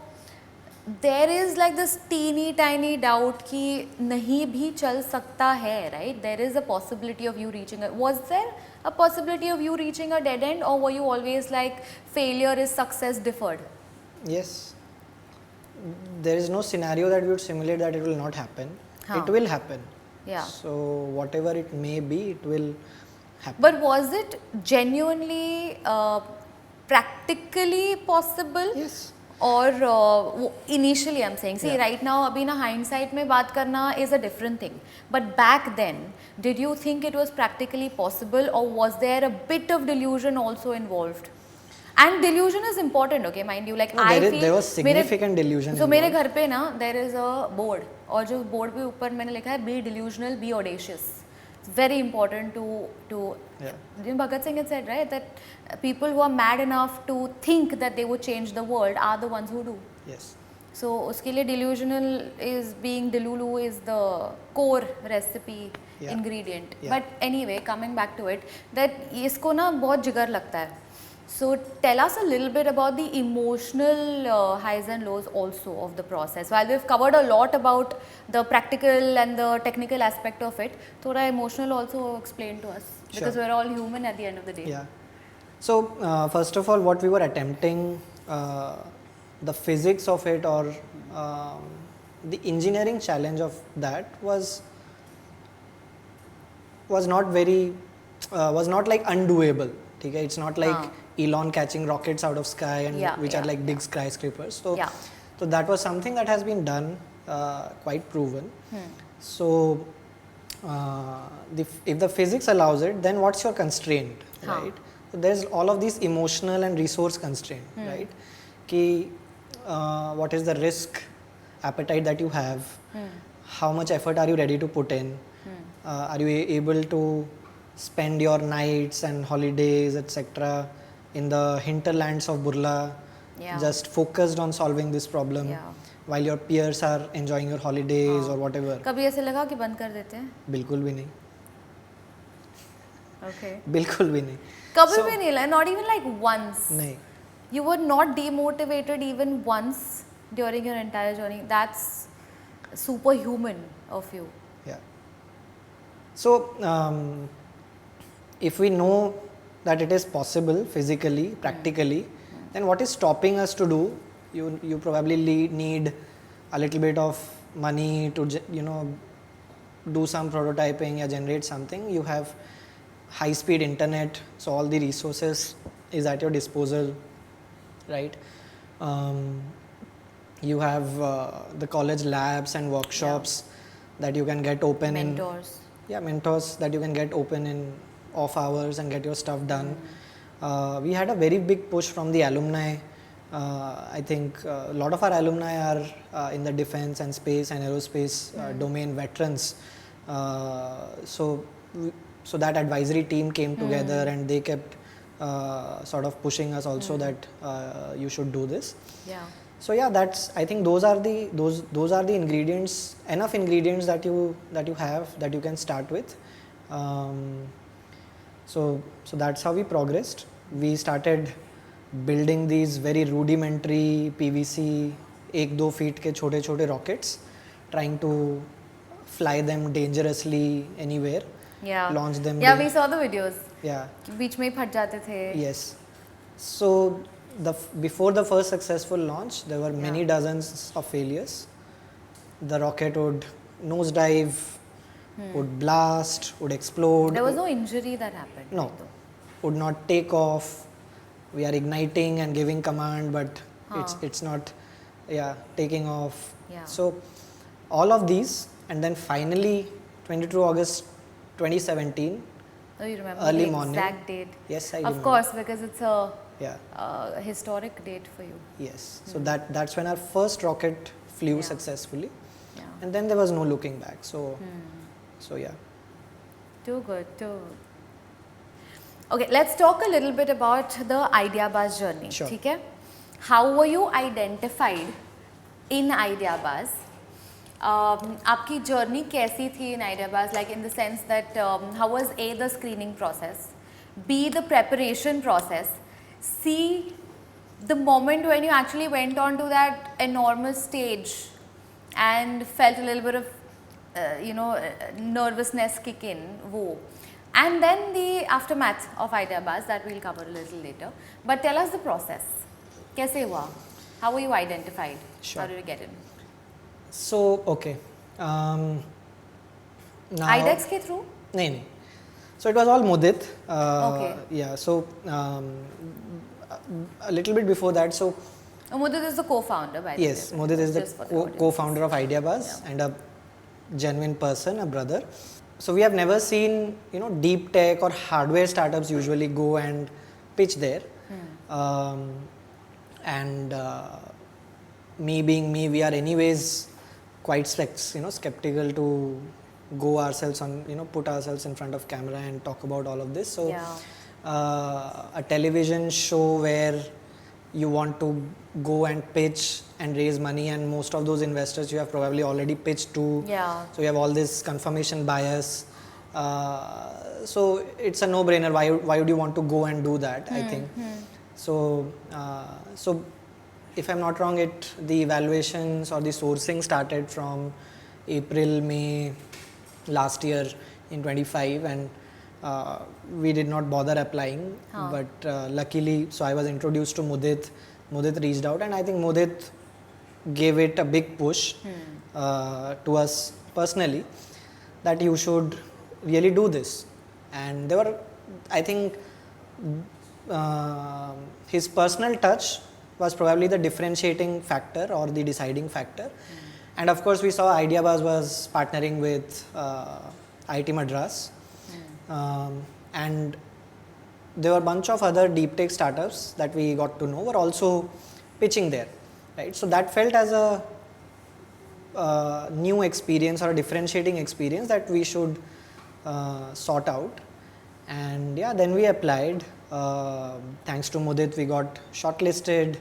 there is like this teeny tiny doubt कि नहीं भी चल सकता है, right? There is a possibility of you reaching a, was there a possibility of you reaching a dead end, or were you always like failure is success deferred? Yes. There is no scenario that we would simulate that it will not happen. It will happen. Yeah. So whatever it may be, it will happen. But was it genuinely practically possible? Yes. Or initially I'm saying, see right now अभी ना hindsight में बात करना is a different thing. But back then, did you think it was practically possible, or was there a bit of delusion also involved? And delusion is important, okay, mind you. Like no, there was significant delusion. So मेरे घर पे ना there is a board, और जो board पे ऊपर मैंने लिखा है be delusional, be audacious. It's very important to Bhagat Singh had said, right, that people who are mad enough to think that they would change the world are the ones who do. Yes. So उसके लिए delusional is being delulu is the core recipe ingredient. But anyway, coming back to it, that इसको ना बहुत जिगर लगता है. So tell us a little bit about the emotional highs and lows also of the process. While we've covered a lot about the practical and the technical aspect of it, thoda emotional also explain to us, because we're all human at the end of the day. Yeah. So first of all, what we were attempting, the physics of it, or the engineering challenge of that was not very, was not like undoable. Okay? It's not like Elon catching rockets out of sky and which are like big skyscrapers. So, so that was something that has been done, quite proven. So if the physics allows it, then what's your constraint, right? So there's all of these emotional and resource constraint, right? Ki, what is the risk appetite that you have? How much effort are you ready to put in? Are you able to spend your nights and holidays, etc., in the hinterlands of Burla, just focused on solving this problem, while your peers are enjoying your holidays or whatever? कभी ऐसे लगा कि बंद कर देते हैं? बिल्कुल भी नहीं. Okay. बिल्कुल भी नहीं. कभी भी नहीं लगा, not even like once. नहीं. You were not demotivated even once during your entire journey. That's superhuman of you. Yeah. So if we know that it is possible physically, practically, then what is stopping us to do? You probably need a little bit of money to do some prototyping or generate something. You have high speed internet, so all the resources is at your disposal, right? You have the college labs and workshops that you can get open mentors. Mentors that you can get open in off hours and get your stuff done. We had a very big push from the alumni. I think a lot of our alumni are in the defense and space and aerospace domain veterans. So that advisory team came together and they kept sort of pushing us also that you should do this. Yeah. So that's, I think those are the ingredients, enough ingredients that you have that you can start with. So that's how we progressed. We started building these very rudimentary PVC 1-2 feet के छोटे rockets, trying to fly them dangerously anywhere. Launch them. Yeah, we saw the videos. Yeah. बीच में ही फट जाते थे. Yes. So before the first successful launch, there were many dozens of failures. The rocket would nosedive, would blast, would explode. There was no injury that happened. No, would not take off. we are igniting and giving command, but Huh. it's not taking off. Yeah. So all of these, and then finally 22 August 2017, Oh, you remember early the morning. exact date? Yes, I Of remember. course, because it's a Yeah. historic date for you. Yes. So that's when our first rocket flew Yeah. successfully, Yeah. and then there was no looking back. So yeah. Too good, too. Okay, let's talk a little bit about the Ideabaaz journey. Sure. ठीक है? How were you identified in Ideabaaz? आपकी journey कैसी थी in Ideabaaz? Like in the sense that how was A, the screening process, B, the preparation process, C, the moment when you actually went on to that enormous stage and felt a little bit of nervousness kick in, wo. And then the aftermath of Ideabaaz that we'll cover a little later. But tell us the process. कैसे हुआ? How were you identified? Sure. How did you get in? So okay. Now IDEX के through? नहीं. So it was all Mudit. Okay. Yeah. So a little bit before that. So Mudit is the co-founder, by the way. yes, Mudit is the Just for the audience. co-founder of Ideabaaz and a genuine person, a brother. So we have never seen deep tech or hardware startups usually go and pitch there. And me being me, we are anyways quite skeptical to go ourselves on put ourselves in front of camera and talk about all of this. So a television show where you want to go and pitch and raise money, and most of those investors you have probably already pitched to. Yeah. So you have all this confirmation bias. So it's a no-brainer. Why would you want to go and do that? I think. So if I'm not wrong, the evaluations or the sourcing started from April, May last year in 25, and we did not bother applying. But luckily, so I was introduced to Mudit. Mudit reached out, and I think Mudit gave it a big push to us personally that you should really do this. And there were, I think, his personal touch was probably the differentiating factor or the deciding factor. And of course, we saw Ideabaaz was partnering with IIT Madras. And there were a bunch of other deep tech startups that we got to know were also pitching there, right? So that felt as a new experience or a differentiating experience that we should sort out. And yeah, then we applied. Thanks to Mudit, we got shortlisted.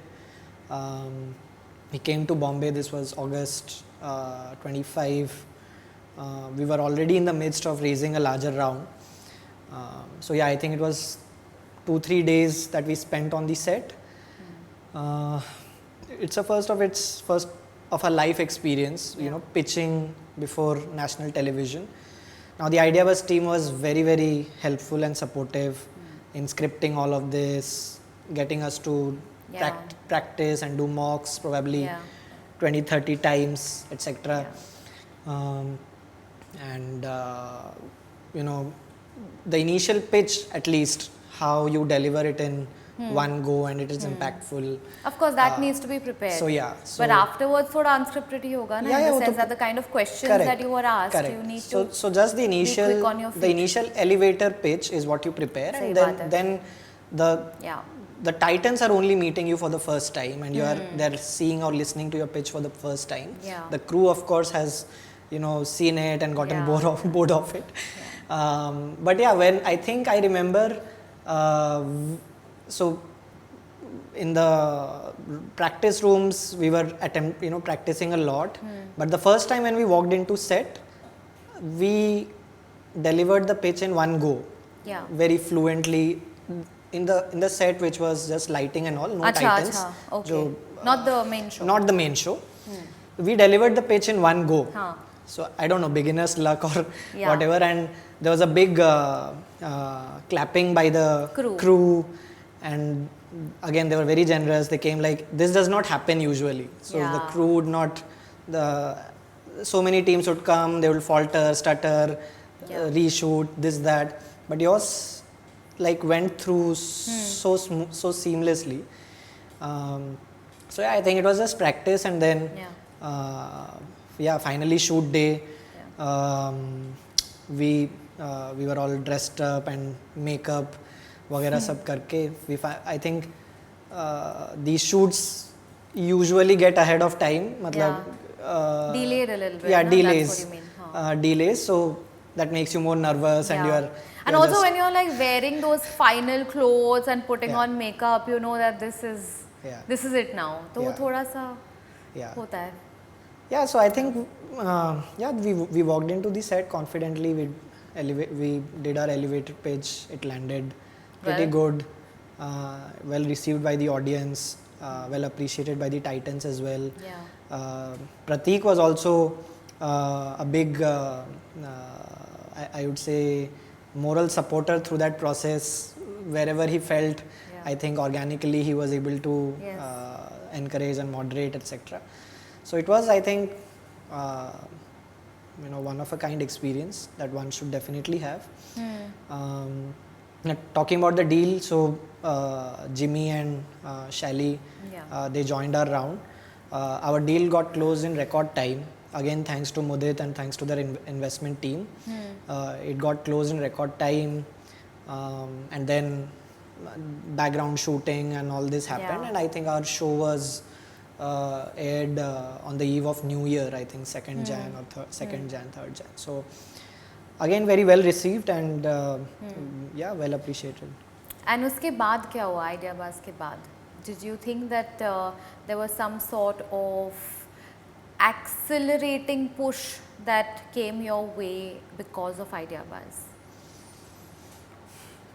He came to Bombay. This was August 25. We were already in the midst of raising a larger round. So yeah, I think it was 2-3 days that we spent on the set. It's a first of a life experience, pitching before national television. Now the Ideabaaz team was very, very helpful and supportive in scripting all of this, getting us to practice and do mocks probably 20-30 times, etc. And the initial pitch, at least how you deliver it in one go and it is impactful. Of course, that needs to be prepared. So yeah. But afterwards, thoda unscripted hi hoga na, in the sense that the kind of questions that you were asked, you need to. So just the quick on your feet. initial elevator pitch is what you prepare, and then the titans are only meeting you for the first time, and they're seeing or listening to your pitch for the first time. The crew, of course, has seen it and gotten bored of it. But yeah, when I remember, so in the practice rooms we were practicing a lot. But the first time when we walked into set, we delivered the pitch in one go, very fluently. In the set, which was just lighting and all, no titans. Okay. Not the main show. Not the main show. We delivered the pitch in one go. So I don't know, beginner's luck or whatever, and there was a big clapping by the crew, and again they were very generous. They came like, this does not happen usually. So the crew would not, so many teams would come, they would falter, stutter, reshoot, this, that. But yours, like went through so seamlessly. So yeah, I think it was just practice, and then finally shoot day. We were all dressed up and makeup वगैरह सब करके I think these shoots usually get ahead of time, मतलब delayed a little bit. Yeah, no? delays. That's what you mean. Delays, so that makes you more nervous, and you're and also when you're like wearing those final clothes and putting on makeup, you know that this is it now. तो वो थोड़ा सा होता है. Yeah, so I think we walked into the set confidently. We did our elevator pitch. It landed pretty good. Well received by the audience. Well appreciated by the Titans as well. Prateek was also a big, I would say, moral supporter through that process. Wherever he felt, I think organically he was able to encourage and moderate, etc. So it was, I think, one of a kind experience that one should definitely have. Talking about the deal, so Jimmy and Shally, they joined our round. Our deal got closed in record time. Again, thanks to Mudit and thanks to their investment team. It got closed in record time, and then background shooting and all this happened. And I think our show was aired on the eve of New Year, I think 2nd Jan or 3rd Jan. So again, very well received and well appreciated. And उसके बाद क्या हुआ Ideabaaz के बाद? Did you think that there was some sort of accelerating push that came your way because of Ideabaaz?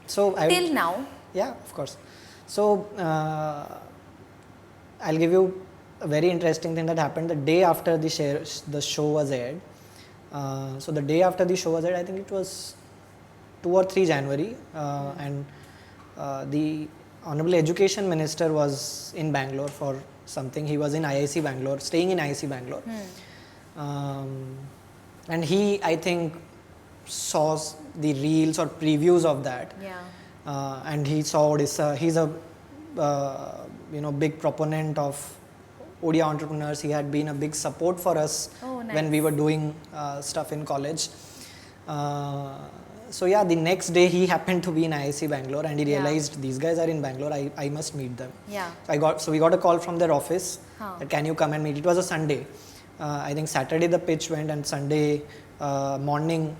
So till now? Yeah, of course. So I'll give you a very interesting thing that happened the day after the show was aired. So the day after the show was aired, I think it was 2 or 3 January, and the Honorable Education Minister was in Bangalore for something. He was in IIC Bangalore, staying in IIC Bangalore. And he, I think, saw the reels or previews of that. And he saw Odisha. He's a big proponent of Odia entrepreneurs. He had been a big support for us when we were doing stuff in college. So yeah, the next day he happened to be in IIC Bangalore, and he realized these guys are in Bangalore. I must meet them. So we got a call from their office that can you come and meet. It was a Sunday. I think Saturday the pitch went, and Sunday morning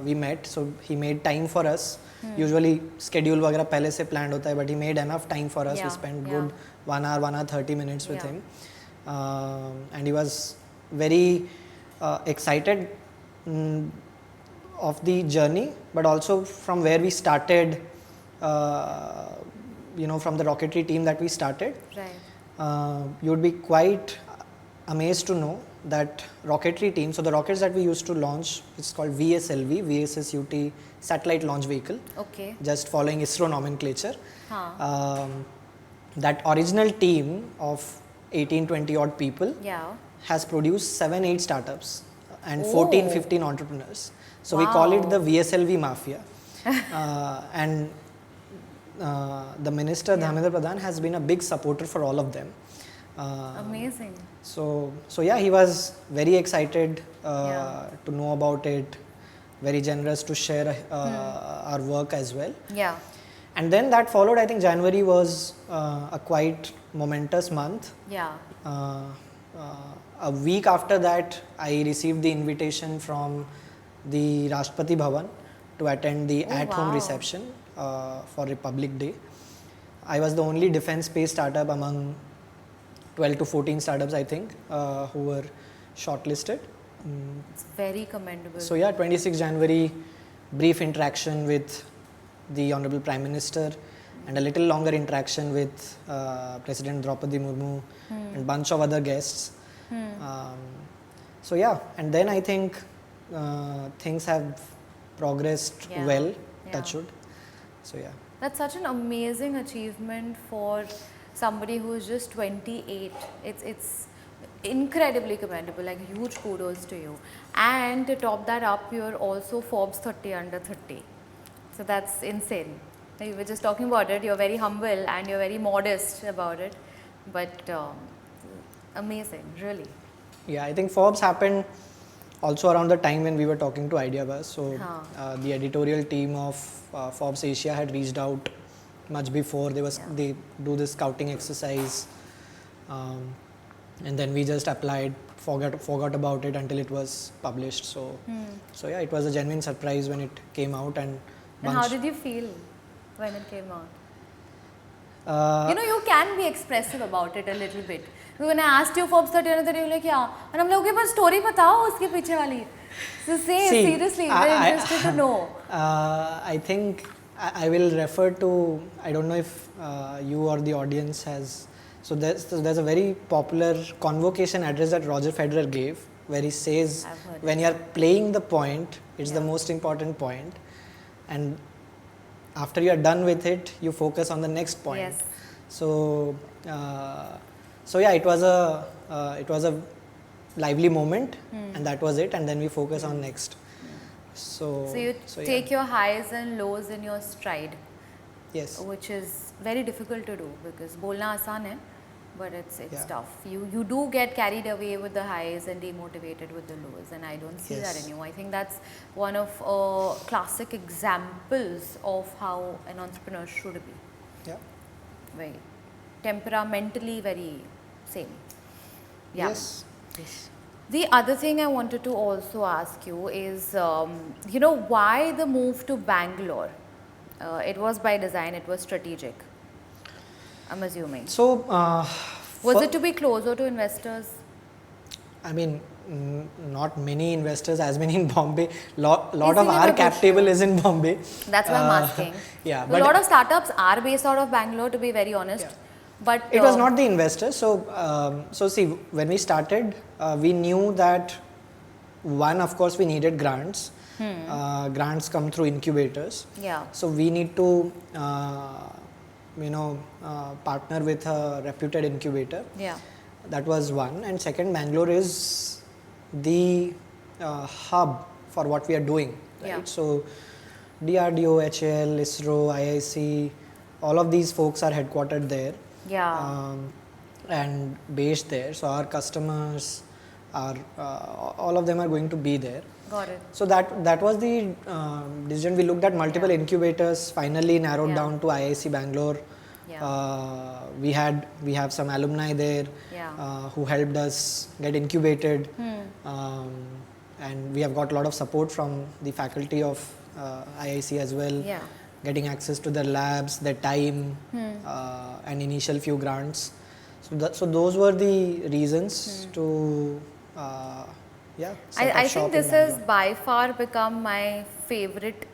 we met. So he made time for us. Usually schedule वगैरह पहले से planned होता है, but he made enough time for us. We spent good 1 hour 30 minutes with him, and he was very excited of the journey, but also from where we started, from the rocketry team that we started. You would be quite amazed to know that rocketry team, so the rockets that we used to launch, it's called VSLV, VSSUT satellite launch vehicle, just following ISRO nomenclature. That original team of 18-20 odd people has produced 7-8 startups and 14-15 entrepreneurs. So we call it the VSLV mafia. And the minister Dharmendra Pradhan has been a big supporter for all of them. Amazing. So yeah, he was very excited to know about it, very generous to share our work as well. And then that followed, I think January was a quite momentous month. A week after that, I received the invitation from the Rashtrapati Bhavan to attend the at-home reception for Republic Day. I was the only defense space startup among 12 to 14 startups, I think, who were shortlisted. It's very commendable. So yeah, 26 January, brief interaction with the Honorable Prime Minister, and a little longer interaction with President Draupadi Murmu and a bunch of other guests. So yeah, and then I think things have progressed well, touch wood. So yeah. That's such an amazing achievement for somebody who is just 28. It's incredibly commendable, like huge kudos to you. And to top that up, you're also Forbes 30 under 30. So that's insane. We were just talking about it. You're very humble and you're very modest about it. But amazing, really. Yeah, I think Forbes happened also around the time when we were talking to Ideabaaz. So the editorial team of Forbes Asia had reached out much before. They do this scouting exercise, and then we just applied, forgot about it until it was published. So yeah, it was a genuine surprise when it came out. And how did you feel when it came out? You can be expressive about it a little bit. When I asked you Forbes 30 under 30, you're like, yeah. And I'm like, okay, but story batao uske piche wali. So say, seriously, we're interested to know. I think I will refer to, I don't know if you or the audience has, so there's a very popular convocation address that Roger Federer gave, where he says, when you're playing the point, it's the most important point. And after you're done with it, you focus on the next point. Yes. So yeah, it was a lively moment, and that was it. And then we focus on next. So you take your highs and lows in your stride. Yes. Which is very difficult to do because bolna aasan hai, but it's tough. You do get carried away with the highs and demotivated with the lows, and I don't see that in you. I think that's one of classic examples of how an entrepreneur should be. Yeah. Very temperamentally very same. Yeah. Yes. The other thing I wanted to also ask you is, why the move to Bangalore? It was by design, it was strategic, I'm assuming. So, was it to be closer to investors? I mean, not many investors, as many in Bombay. Lot of our cap table is in Bombay. That's why I'm asking. Yeah, but a lot of startups are based out of Bangalore, to be very honest. Yeah. But it was not the investors. So see, when we started, we knew that one, of course, we needed grants. Grants come through incubators. Yeah. So we need to, partner with a reputed incubator. Yeah. That was one. And second, Bangalore is the hub for what we are doing. Right? Yeah. So DRDO, HAL, ISRO, IIC, all of these folks are headquartered there. Yeah. And based there. So our customers are, all of them are going to be there. Got it. So that was the decision. We looked at multiple incubators, finally narrowed down to IIC Bangalore. Yeah. We have some alumni there who helped us get incubated. And we have got a lot of support from the faculty of IIC as well. Yeah. Getting access to their labs, their time, and initial few grants. So those were the reasons to, I think this has by far become my favorite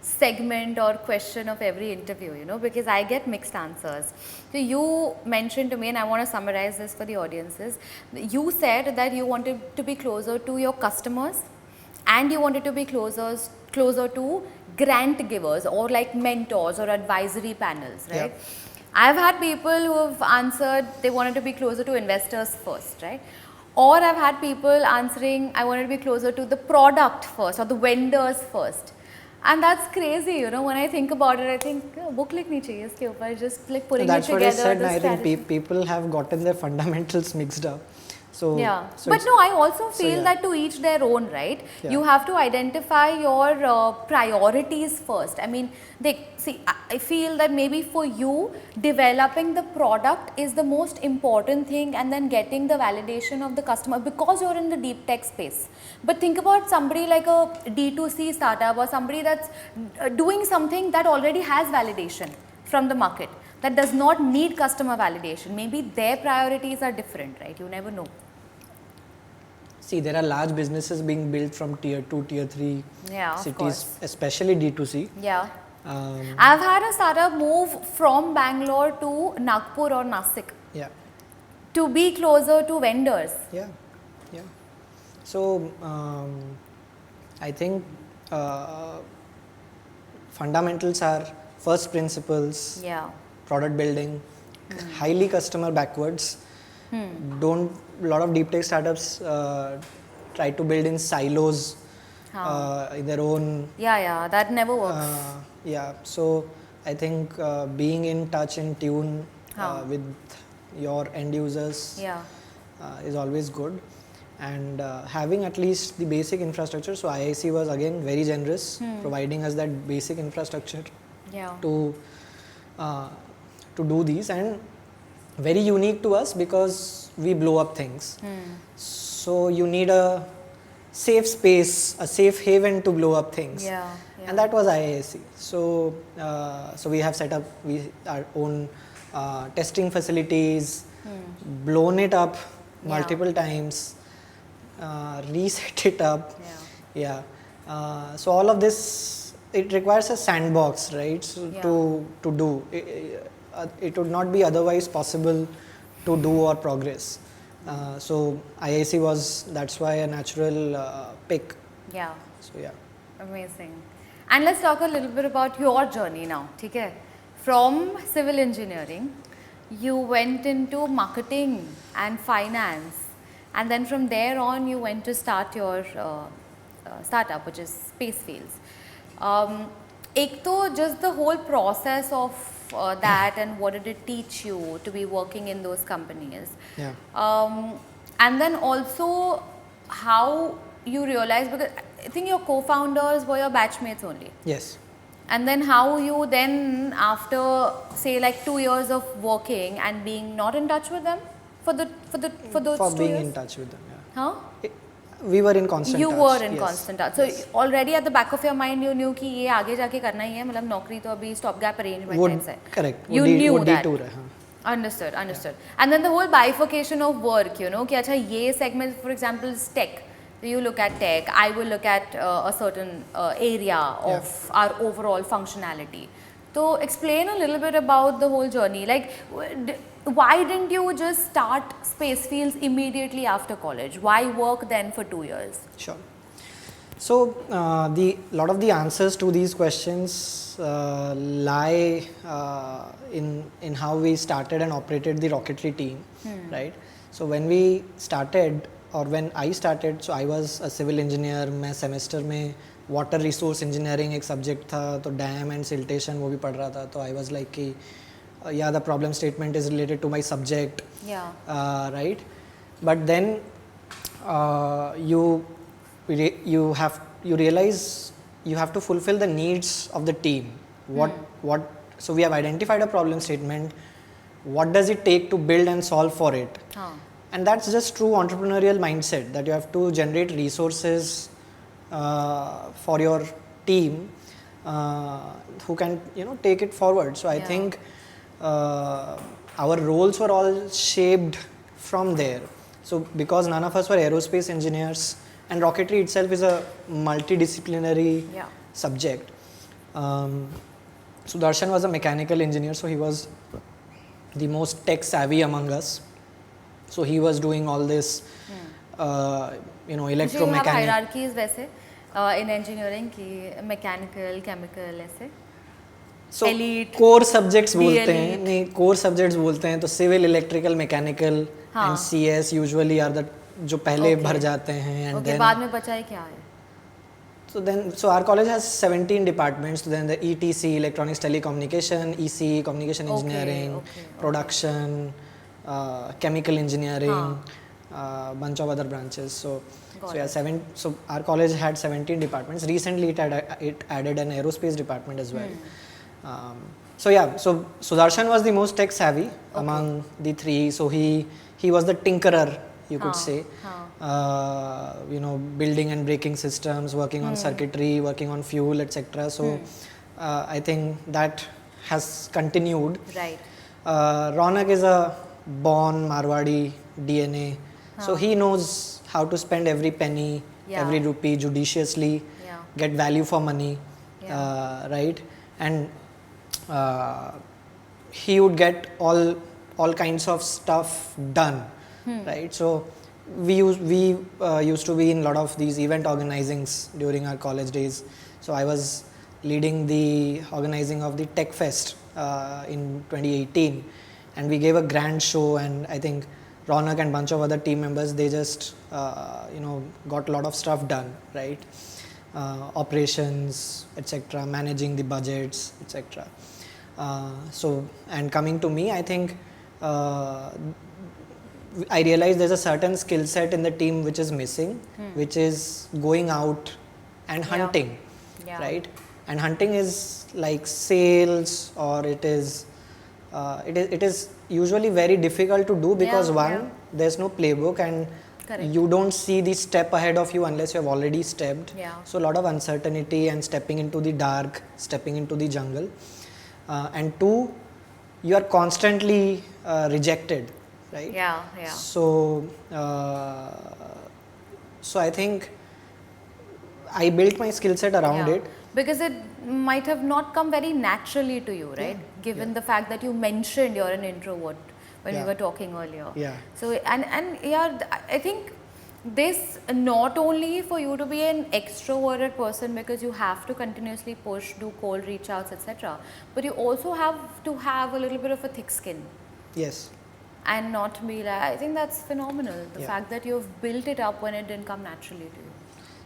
segment or question of every interview, because I get mixed answers. So you mentioned to me, and I want to summarize this for the audiences. You said that you wanted to be closer to your customers and you wanted to be closer to grant givers or like mentors or advisory panels, right? Yeah. I've had people who have answered they wanted to be closer to investors first, right? Or I've had people answering I wanted to be closer to the product first or the vendors first. And that's crazy, when I think about it, I think book likhni chahiye iske upar, just like putting it together. That's what I said. I think people have gotten their fundamentals mixed up. So, yeah, but no, I also feel that to each their own, right? Yeah. You have to identify your priorities first. I mean, I feel that maybe for you, developing the product is the most important thing and then getting the validation of the customer because you're in the deep tech space. But think about somebody like a D2C startup or somebody that's doing something that already has validation from the market, that does not need customer validation. Maybe their priorities are different, right? You never know. See, there are large businesses being built from tier 2, tier 3 cities, especially D2C. Yeah. I've had a startup move from Bangalore to Nagpur or Nasik. Yeah. To be closer to vendors. Yeah. So, I think fundamentals are first principles, product building, highly customer backwards. A lot of deep tech startups try to build in silos in their own. Yeah, that never works. So I think being in touch, in tune with your end users is always good, and having at least the basic infrastructure. So IIC was again very generous, providing us that basic infrastructure to do these, and very unique to us because we blow up things. So you need a safe space, a safe haven to blow up things. And that was IISc. So, so we have set up our own testing facilities, blown it up multiple times, reset it up. So all of this, it requires a sandbox, right? So to do. It would not be otherwise possible to do or progress. So IIC was, that's why, a natural pick. So Amazing. And let's talk a little bit about your journey now. Okay? From civil engineering, you went into marketing and finance, and then from there on you went to start your startup, which is Spacefields. Ek to just the whole process of that, and what did it teach you to be working in those companies? And then also how you realized, because I think your co-founders were your batchmates only. Yes. And then how you then, after say like 2 years of working and being not in touch with them for those 2 being years? in touch with them, we were in constant touch. You were in constant touch. So already at the back of your mind you knew कि ये आगे जाके करना ही है, मतलब नौकरी तो अभी stopgap arrangement types है. Correct. You knew that. Understood. And then the whole bifurcation of work, you know, कि अच्छा ये segment, for example, is tech. So you look at tech, I will look at a certain area of our overall functionality. So explain a little bit about the whole journey. Like, why didn't you just start Spacefields immediately after college? Why work then for 2 years? Sure. So lot of the answers to these questions lie in how we started and operated the rocketry team, right? So when we started, or when I started, so I was a civil engineer. मैं semester में water resource engineering एक subject था, तो dam and siltation वो भी पढ़ रहा था. तो I was like कि the problem statement is related to my subject, right? But then you realize you have to fulfill the needs of the team. So we have identified a problem statement. What does it take to build and solve for it? And that's just true entrepreneurial mindset, that you have to generate resources for your team who can, take it forward. So I think our roles were all shaped from there. So because none of us were aerospace engineers, and rocketry itself is a multidisciplinary subject. Sudarshan was a mechanical engineer, so he was the most tech savvy among us. So he was doing all this, electromechanical. You have hierarchies वैसे in engineering की mechanical, chemical ऐसे. So elite, core subjects बोलते हैं, नहीं core subjects बोलते हैं, तो civil, electrical, mechanical and CS usually are the जो पहले भर जाते हैं, and then बाद में बचा है क्या है? So our college has 17 departments. So then the ETC, electronics, telecommunication, EC, communication engineering, production, chemical engineering, bunch of other branches. So our college had 17 departments. Recently it added an aerospace department as well. So Sudarshan was the most tech savvy among the three. So he was the tinkerer, you could say. Building and braking systems, working on circuitry, working on fuel, etc. So I think that has continued. Right. Ronak is a born Marwadi DNA. So he knows how to spend every penny, every rupee judiciously, get value for money, right? And he would get all kinds of stuff done, right? So we used to be in a lot of these event organizings during our college days. So I was leading the organizing of the Tech Fest in 2018, and we gave a grand show, and I think Ronak and bunch of other team members, they just got a lot of stuff done, right? Operations, etc., managing the budgets, etc. So, and coming to me, I think I realized there's a certain skill set in the team which is missing, which is going out and hunting, right? And hunting is like sales, or it is usually very difficult to do because there's no playbook, and you don't see the step ahead of you unless you have already stepped. So a lot of uncertainty and stepping into the dark, stepping into the jungle. And two, you are constantly rejected, right? So I think I built my skill set around it. Because it might have not come very naturally to you, right? Given the fact that you mentioned you're an introvert when we were talking earlier. So, and yeah, I think this not only for you to be an extroverted person because you have to continuously push, do cold reach outs, etc. But you also have to have a little bit of a thick skin. Yes. And not be like, I think that's phenomenal. The fact that you've built it up when it didn't come naturally to you.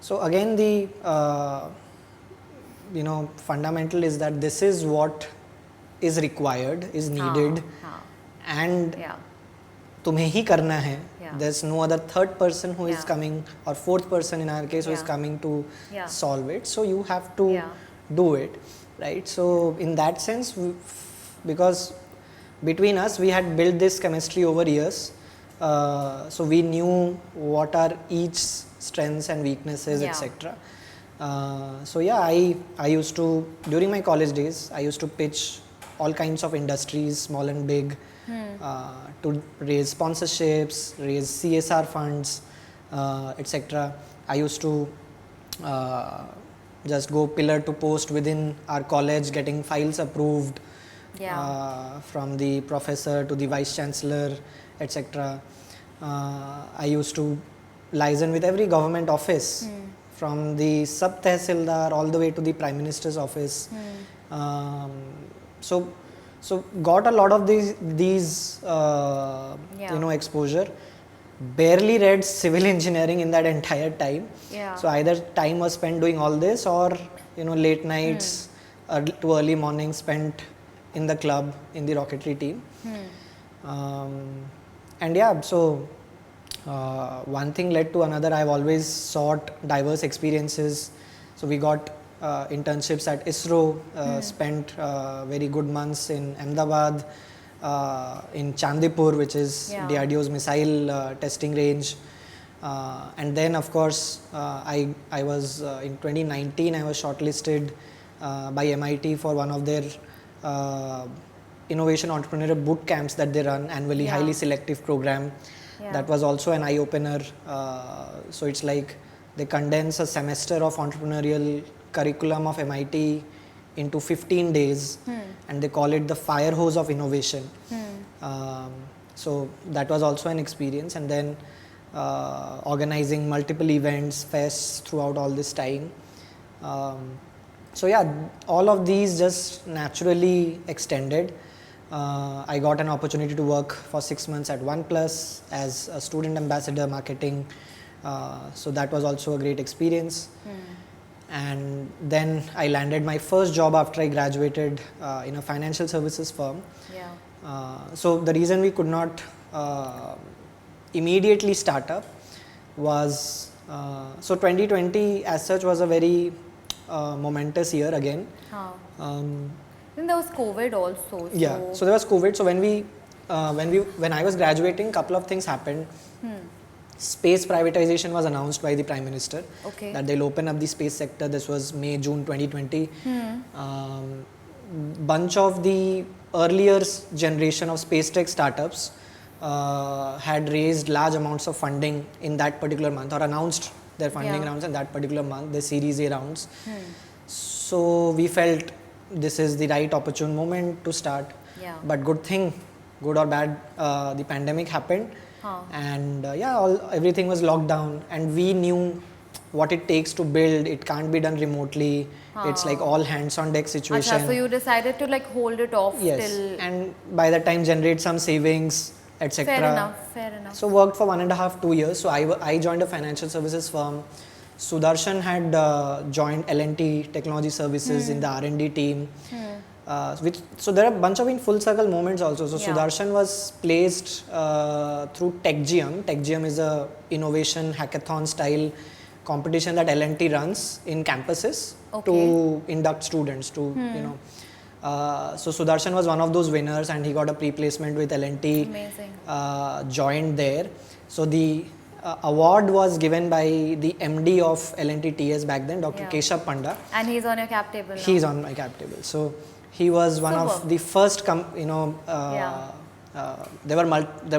So again, the fundamental is that this is what is required, is needed, and tumhe hi karna hai. There's no other third person who is coming, or fourth person in our case, who is coming to solve it. So you have to do it, right? So in that sense, because between us, we had built this chemistry over years. So we knew what are each strengths and weaknesses, etc. So yeah, I used to, during my college days, I used to pitch all kinds of industries, small and big, to raise sponsorships, raise CSR funds, etc. I used to just go pillar to post within our college, getting files approved from the professor to the vice chancellor, etc. I used to liaison with every government office, from the sub tehsildar all the way to the prime minister's office. So got a lot of these exposure. Barely read civil engineering in that entire time. So either time was spent doing all this, or late nights to early mornings spent in the club, in the rocketry team. And yeah, so one thing led to another. I've always sought diverse experiences. So we got internships at ISRO, spent very good months in Ahmedabad, in Chandipur, which is DRDO's missile testing range. And then of course, I was in 2019, I was shortlisted by MIT for one of their innovation entrepreneurial boot camps that they run annually, highly selective program. That was also an eye-opener. So it's like they condense a semester of entrepreneurial curriculum of MIT into 15 days, and they call it the fire hose of innovation. So that was also an experience, and then organizing multiple events, fests throughout all this time. So yeah, all of these just naturally extended. I got an opportunity to work for 6 months at OnePlus as a student ambassador marketing. So that was also a great experience. And then I landed my first job after I graduated in a financial services firm. So the reason we could not immediately start up was, so 2020 as such was a very momentous year again. Then there was COVID also. So so there was COVID. So when I was graduating, a couple of things happened. Space privatization was announced by the Prime Minister, that they'll open up the space sector. This was May, June 2020. Bunch of the earlier generation of space tech startups had raised large amounts of funding in that particular month, or announced their funding rounds in that particular month, the Series A rounds. So we felt this is the right opportune moment to start. But good thing, good or bad, the pandemic happened. And everything was locked down, and we knew what it takes to build. It can't be done remotely. It's like all hands on deck situation. So you decided to like hold it off till... And by that time generate some savings, etc. Fair enough. So worked for 1.5 to 2 years. So I joined a financial services firm. Sudarshan had joined L&T Technology Services in the R&D team. So there are a bunch of in full circle moments also. So Yeah. Sudarshan was placed through TechGM. TechGM is a innovation hackathon style competition that L&T runs in campuses to induct students to so Sudarshan was one of those winners and he got a pre-placement with L&T. Amazing. Joined there. So the award was given by the MD of L&T TS back then, Dr. Yeah. Keshav Panda. And he's on your cap table now. He's on my cap table. So he was one of the first, there were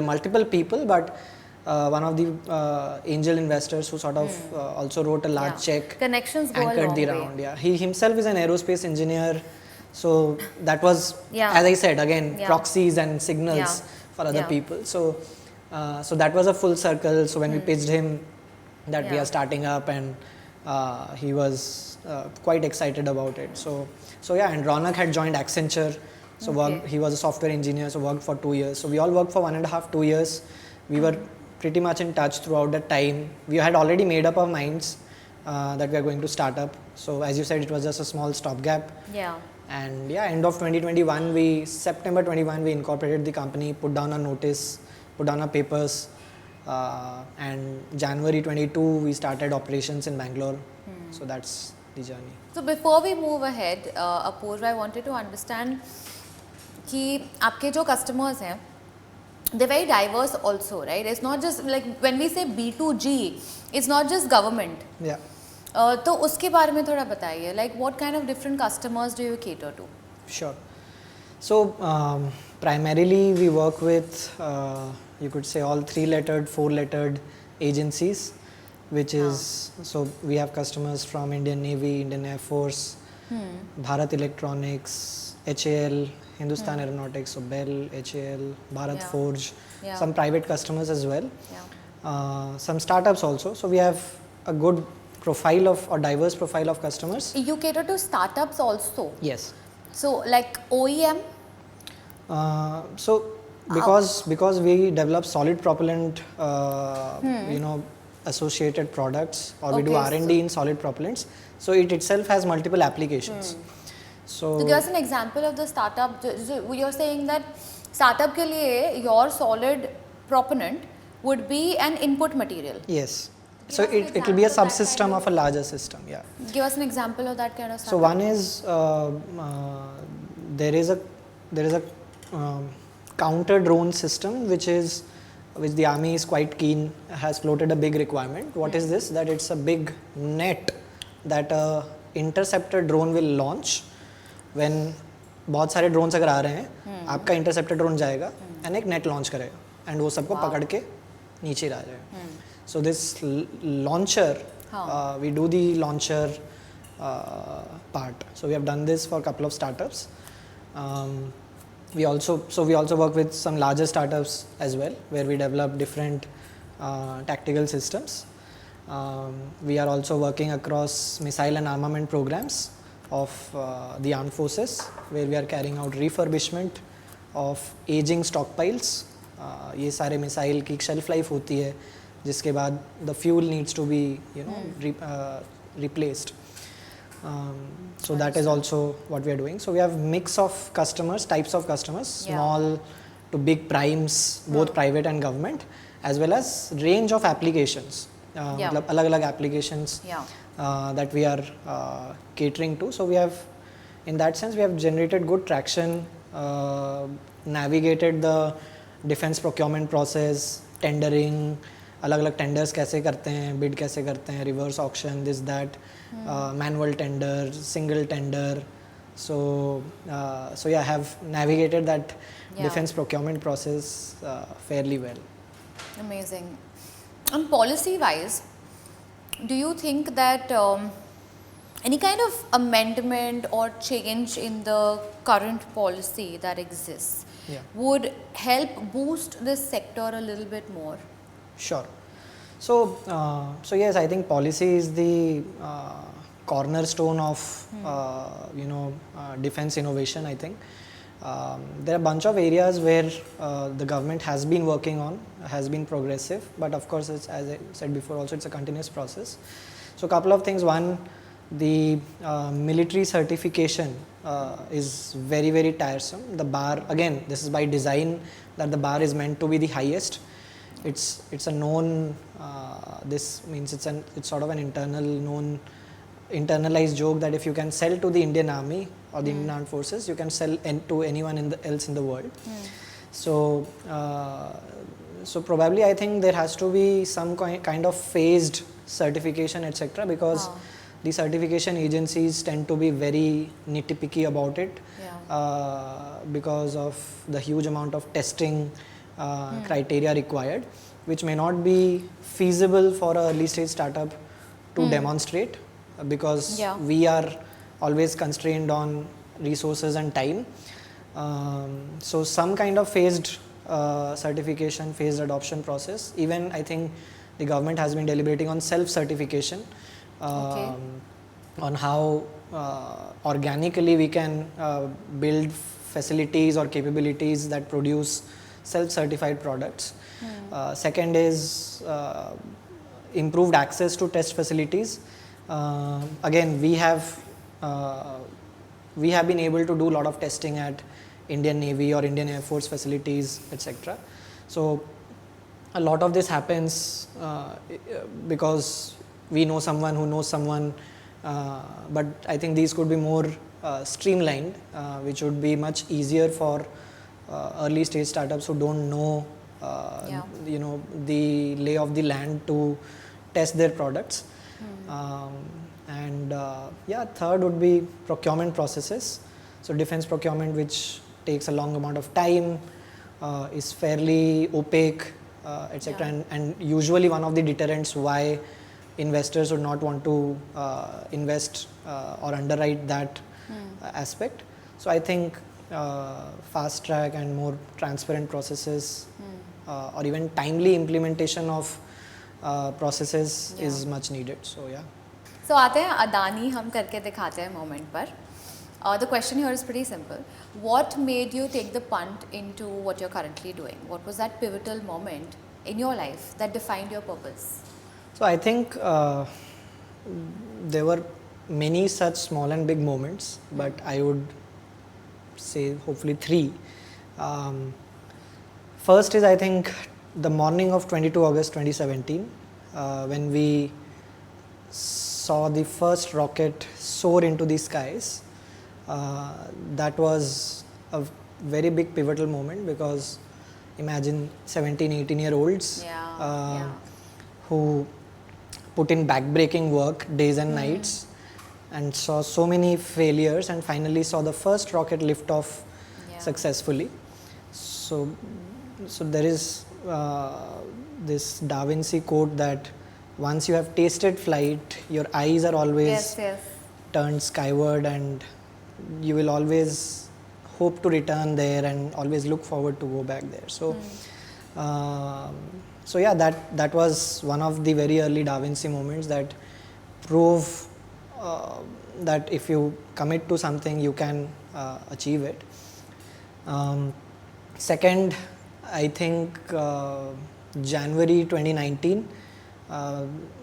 multiple people, but one of the angel investors who sort of also wrote a large check, Connections go a anchored long the way. round. Yeah, he himself is an aerospace engineer, so that was, as I said, again proxies and signals for other people. So that was a full circle. So when we pitched him that we are starting up, and he was quite excited about it. So and Ronak had joined Accenture. So he was a software engineer, so worked for 2 years. So we all worked for 1.5, 2 years. We were pretty much in touch throughout that time. We had already made up our minds that we are going to start up. So as you said, it was just a small stopgap. Yeah. And end of 2021, September 21, we incorporated the company, put down a notice, put down our papers, and January 22, we started operations in Bangalore. So that's the journey. So before we move ahead, Apurva, I wanted to understand कि आपके जो customers हैं, they're very diverse also, right? It's not just like when we say B2G, it's not just government. Yeah. तो उसके बारे में थोड़ा बताइए. Like what kind of different customers do you cater to? Sure. So primarily we work with, you could say, all 3-lettered, 4-lettered agencies, which is, so we have customers from Indian Navy, Indian Air Force, Bharat Electronics, HAL, Hindustan Aeronautics, so Bell, HAL, Bharat Forge, some private customers as well, some startups also. So we have a good profile of, or diverse profile of customers. You cater to startups also? Yes. So like OEM? So because we develop solid propellant, associated products, or we do R&D in solid propellants, so it itself has multiple applications. So give us an example of the startup. So you're saying that startup के लिए your solid propellant would be an input material. Yes. So it will be a subsystem of a larger system. Yeah. Give us an example of that kind of startup. So one is there is a counter drone system which the army is quite keen, has floated a big requirement. What is this? That it's a big net that a interceptor drone will launch when बहुत सारे drones अगर आ रहे हैं, आपका interceptor drone जाएगा and एक net launch करेगा and वो सबको पकड़ के नीचे ला जाएगा. So this launcher, we do the launcher part. So we have done this for a couple of startups. We also work with some larger startups as well, where we develop different tactical systems. We are also working across missile and armament programs of the armed forces, where we are carrying out refurbishment of aging stockpiles. ये सारे missile की shelf life होती है, जिसके बाद the fuel needs to be replaced. So that is also what we are doing. So we have mix of customers, types of customers, small to big primes, both private and government, as well as range of applications. अलग-अलग applications that we are catering to. So we have, in that sense, we have generated good traction, navigated the defense procurement process, tendering, अलग-अलग tenders कैसे करते हैं, bid कैसे करते हैं, reverse auction, this that, manual tender, single tender. So I have navigated that defense procurement process fairly well. Amazing. And policy-wise, do you think that any kind of amendment or change in the current policy that exists would help boost this sector a little bit more? Sure. So yes, I think policy is the cornerstone of defense innovation. I think there are a bunch of areas where the government has been working on, has been progressive, but of course, it's, as I said before, also it's a continuous process. So a couple of things. One, the military certification is very, very tiresome. The bar, again, this is by design that the bar is meant to be the highest. It's a known, this means it's sort of an internalized joke that if you can sell to the Indian Army or the Indian Armed Forces, you can sell to anyone else in the world. So, so probably I think there has to be some kind of phased certification, etc. because the certification agencies tend to be very nitpicky about it because of the huge amount of testing criteria required, which may not be feasible for an early stage startup to demonstrate because we are always constrained on resources and time. So some kind of phased certification, phased adoption process. Even I think the government has been deliberating on self-certification, on how organically we can build facilities or capabilities that produce self-certified products. Second is improved access to test facilities. Again, we have been able to do a lot of testing at Indian Navy or Indian Air Force facilities, etc. So a lot of this happens because we know someone who knows someone, but I think these could be more streamlined, which would be much easier for early stage startups who don't know you know, the lay of the land to test their products. And third would be procurement processes. So defense procurement, which takes a long amount of time, is fairly opaque, etc. And usually one of the deterrents why investors would not want to invest or underwrite that aspect. So I think fast track and more transparent processes or even timely implementation of processes is much needed. So yeah. So आते हैं अदानी हम करके दिखाते हैं moment पर. The question here is pretty simple. What made you take the punt into what you're currently doing? What was that pivotal moment in your life that defined your purpose? So I think there were many such small and big moments, but I would say hopefully three. First is I think the morning of 22 August 2017 when we saw the first rocket soar into the skies. That was a very big pivotal moment because imagine 17-18-year-olds who put in backbreaking work days and nights and saw so many failures and finally saw the first rocket lift off successfully. So there is this Da Vinci quote that once you have tasted flight, your eyes are always turned skyward and you will always hope to return there and always look forward to go back there. So, so yeah, that was one of the very early Da Vinci moments that prove that if you commit to something, you can achieve it. Second, I think January 2019,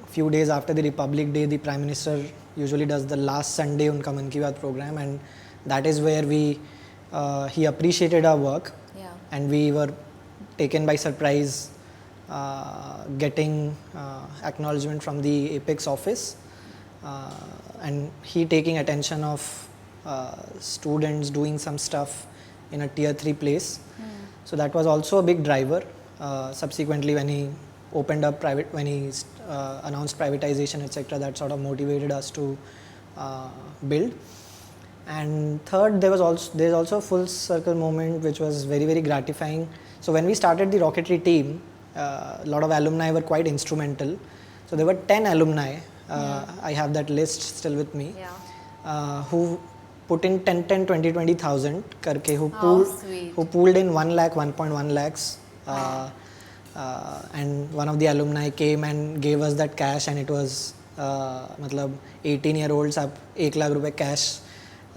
few days after the Republic Day, the Prime Minister usually does the last Sunday unka Mann Ki Baat program, and that is where he appreciated our work, and we were taken by surprise getting acknowledgement from the Apex office, and he taking attention of students doing some stuff in a tier 3 place. So that was also a big driver. Subsequently, when he opened up when he announced privatization, etc., that sort of motivated us to build. And third, there's also a full circle moment which was very, very gratifying. So when we started the rocketry team, a lot of alumni were quite instrumental. So there were 10 alumni. I have that list still with me, who put in 10, 20, 20,000 karke, who pooled in 1 lakh, 1.1 lakhs. And one of the alumni came and gave us that cash, and it was 18-year-olds आप 1 लाख रुपए cash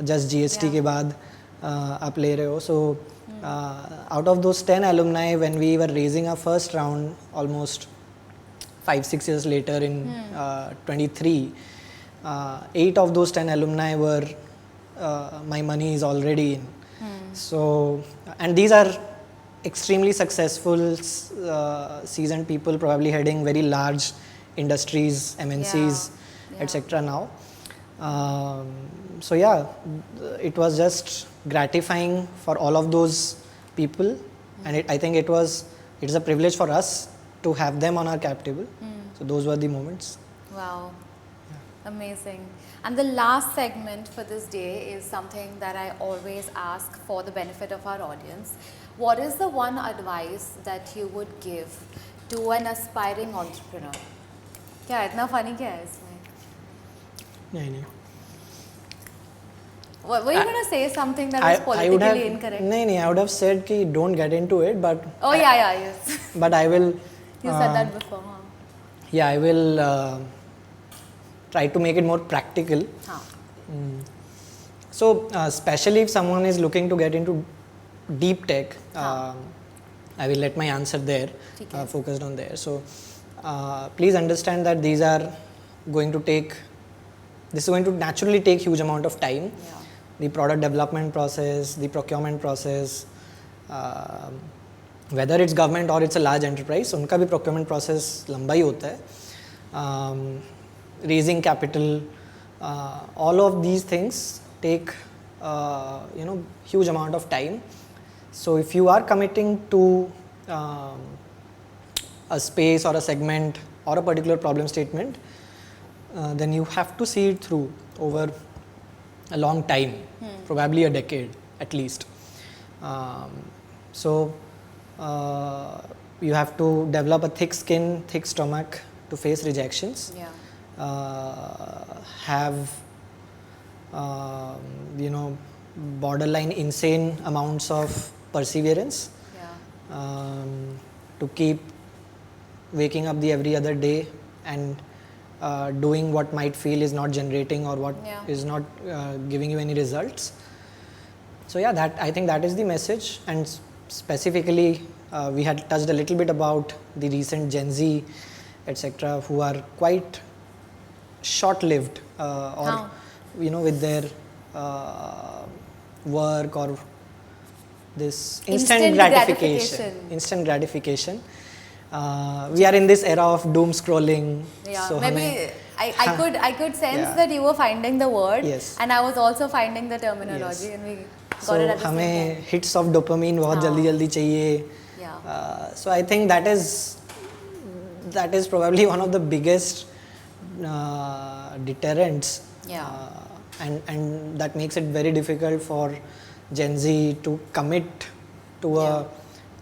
just GST के बाद आप ले रहे हो. So out of those 10 alumni, when we were raising our first round almost 5-6 years later in 23, 8 of those 10 alumni were my money is already in. So, and these are extremely successful, seasoned people, probably heading very large industries, MNCs, etc. now. So yeah, it was just gratifying for all of those people, and I think it's a privilege for us to have them on our cap table. So those were the moments. Wow. Amazing. And the last segment for this day is something that I always ask for the benefit of our audience. What is the one advice that you would give to an aspiring entrepreneur? क्या इतना funny क्या है इसमें? नहीं. Were you going to say something that was politically incorrect? No, I would have said कि don't get into it, but oh yes. But I will. You said that before, huh? Yeah, I will try to make it more practical. So, especially if someone is looking to get into deep tech, I will let my answer there, focused on there. So, please understand that this is going to naturally take huge amount of time. Yeah. The product development process, the procurement process, whether it's government or it's a large enterprise, उनका भी procurement process लंबा ही होता है. Raising capital, all of these things take huge amount of time. So if you are committing to a space or a segment or a particular problem statement, then you have to see it through over a long time, probably a decade at least. So you have to develop a thick skin, thick stomach to face rejections. Yeah. Have borderline insane amounts of perseverance. Yeah. To keep waking up every other day and doing what might feel is not generating or what is not giving you any results. So yeah, I think that is the message. And specifically, we had touched a little bit about the recent Gen Z, etc., who are quite short-lived with their work or this instant gratification. We are in this era of doom scrolling. Yeah, so maybe I could sense that you were finding the word, yes, and I was also finding the terminology, and we got it at the same हमें time. hits of dopamine बहुत जल्दी चाहिए. Yeah. So I think that is probably one of the biggest deterrents. Yeah. And that makes it very difficult for Gen Z to commit to a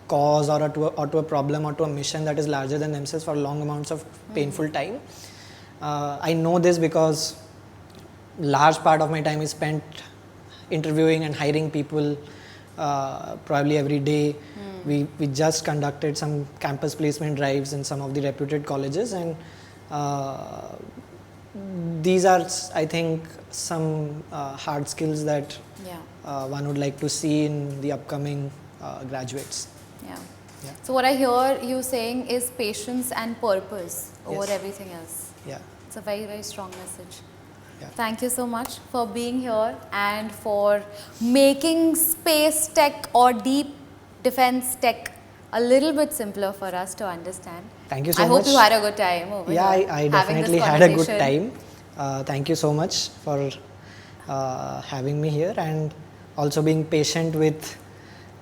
cause or to a problem or to a mission that is larger than themselves for long amounts of painful time. I know this because large part of my time is spent interviewing and hiring people probably every day. We just conducted some campus placement drives in some of the reputed colleges, and these are, I think, some hard skills that one would like to see in the upcoming graduates. Yeah. So what I hear you saying is patience and purpose over everything else. Yeah. It's a very, very strong message. Yeah. Thank you so much for being here and for making space tech or deep defense tech a little bit simpler for us to understand. Thank you so much. I hope you had a good time over here. I definitely had a good time. Thank you so much for having me here and also being patient with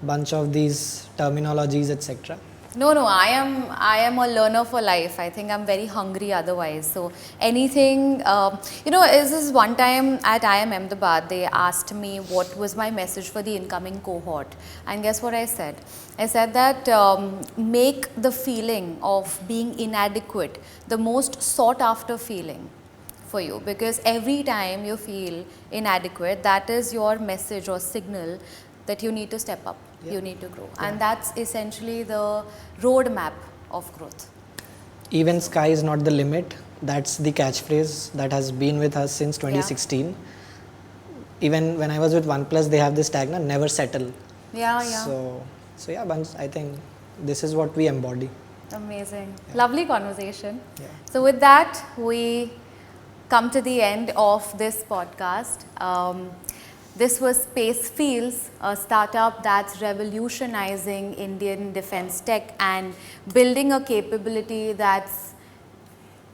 bunch of these terminologies, etc. No, I am a learner for life. I think I'm very hungry otherwise. So anything, is this one time at IIM Ahmedabad, they asked me what was my message for the incoming cohort. And guess what I said? I said that make the feeling of being inadequate the most sought after feeling for you, because every time you feel inadequate, that is your message or signal that you need to step up. You need to grow, and that's essentially the roadmap of growth. Even sky is not the limit. That's the catchphrase that has been with us since 2016. Even when I was with OnePlus, they have this tag, never settle. Yeah. So I think this is what we embody. Amazing. Lovely conversation. Yeah. So with that, we come to the end of this podcast. This was Spacefields, a startup that's revolutionizing Indian defense tech and building a capability that's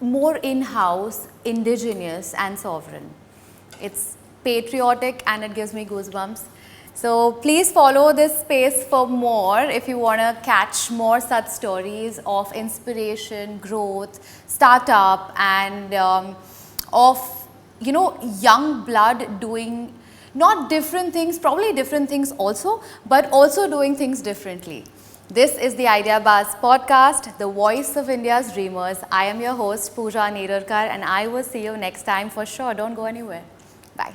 more in-house, indigenous and sovereign. It's patriotic and it gives me goosebumps. So please follow this space for more if you want to catch more such stories of inspiration, growth, startup and of young blood doing not different things, probably different things also, but also doing things differently. This is the Ideabaaz Podcast, the voice of India's dreamers. I am your host Pooja Nerurkar and I will see you next time for sure. Don't go anywhere. Bye.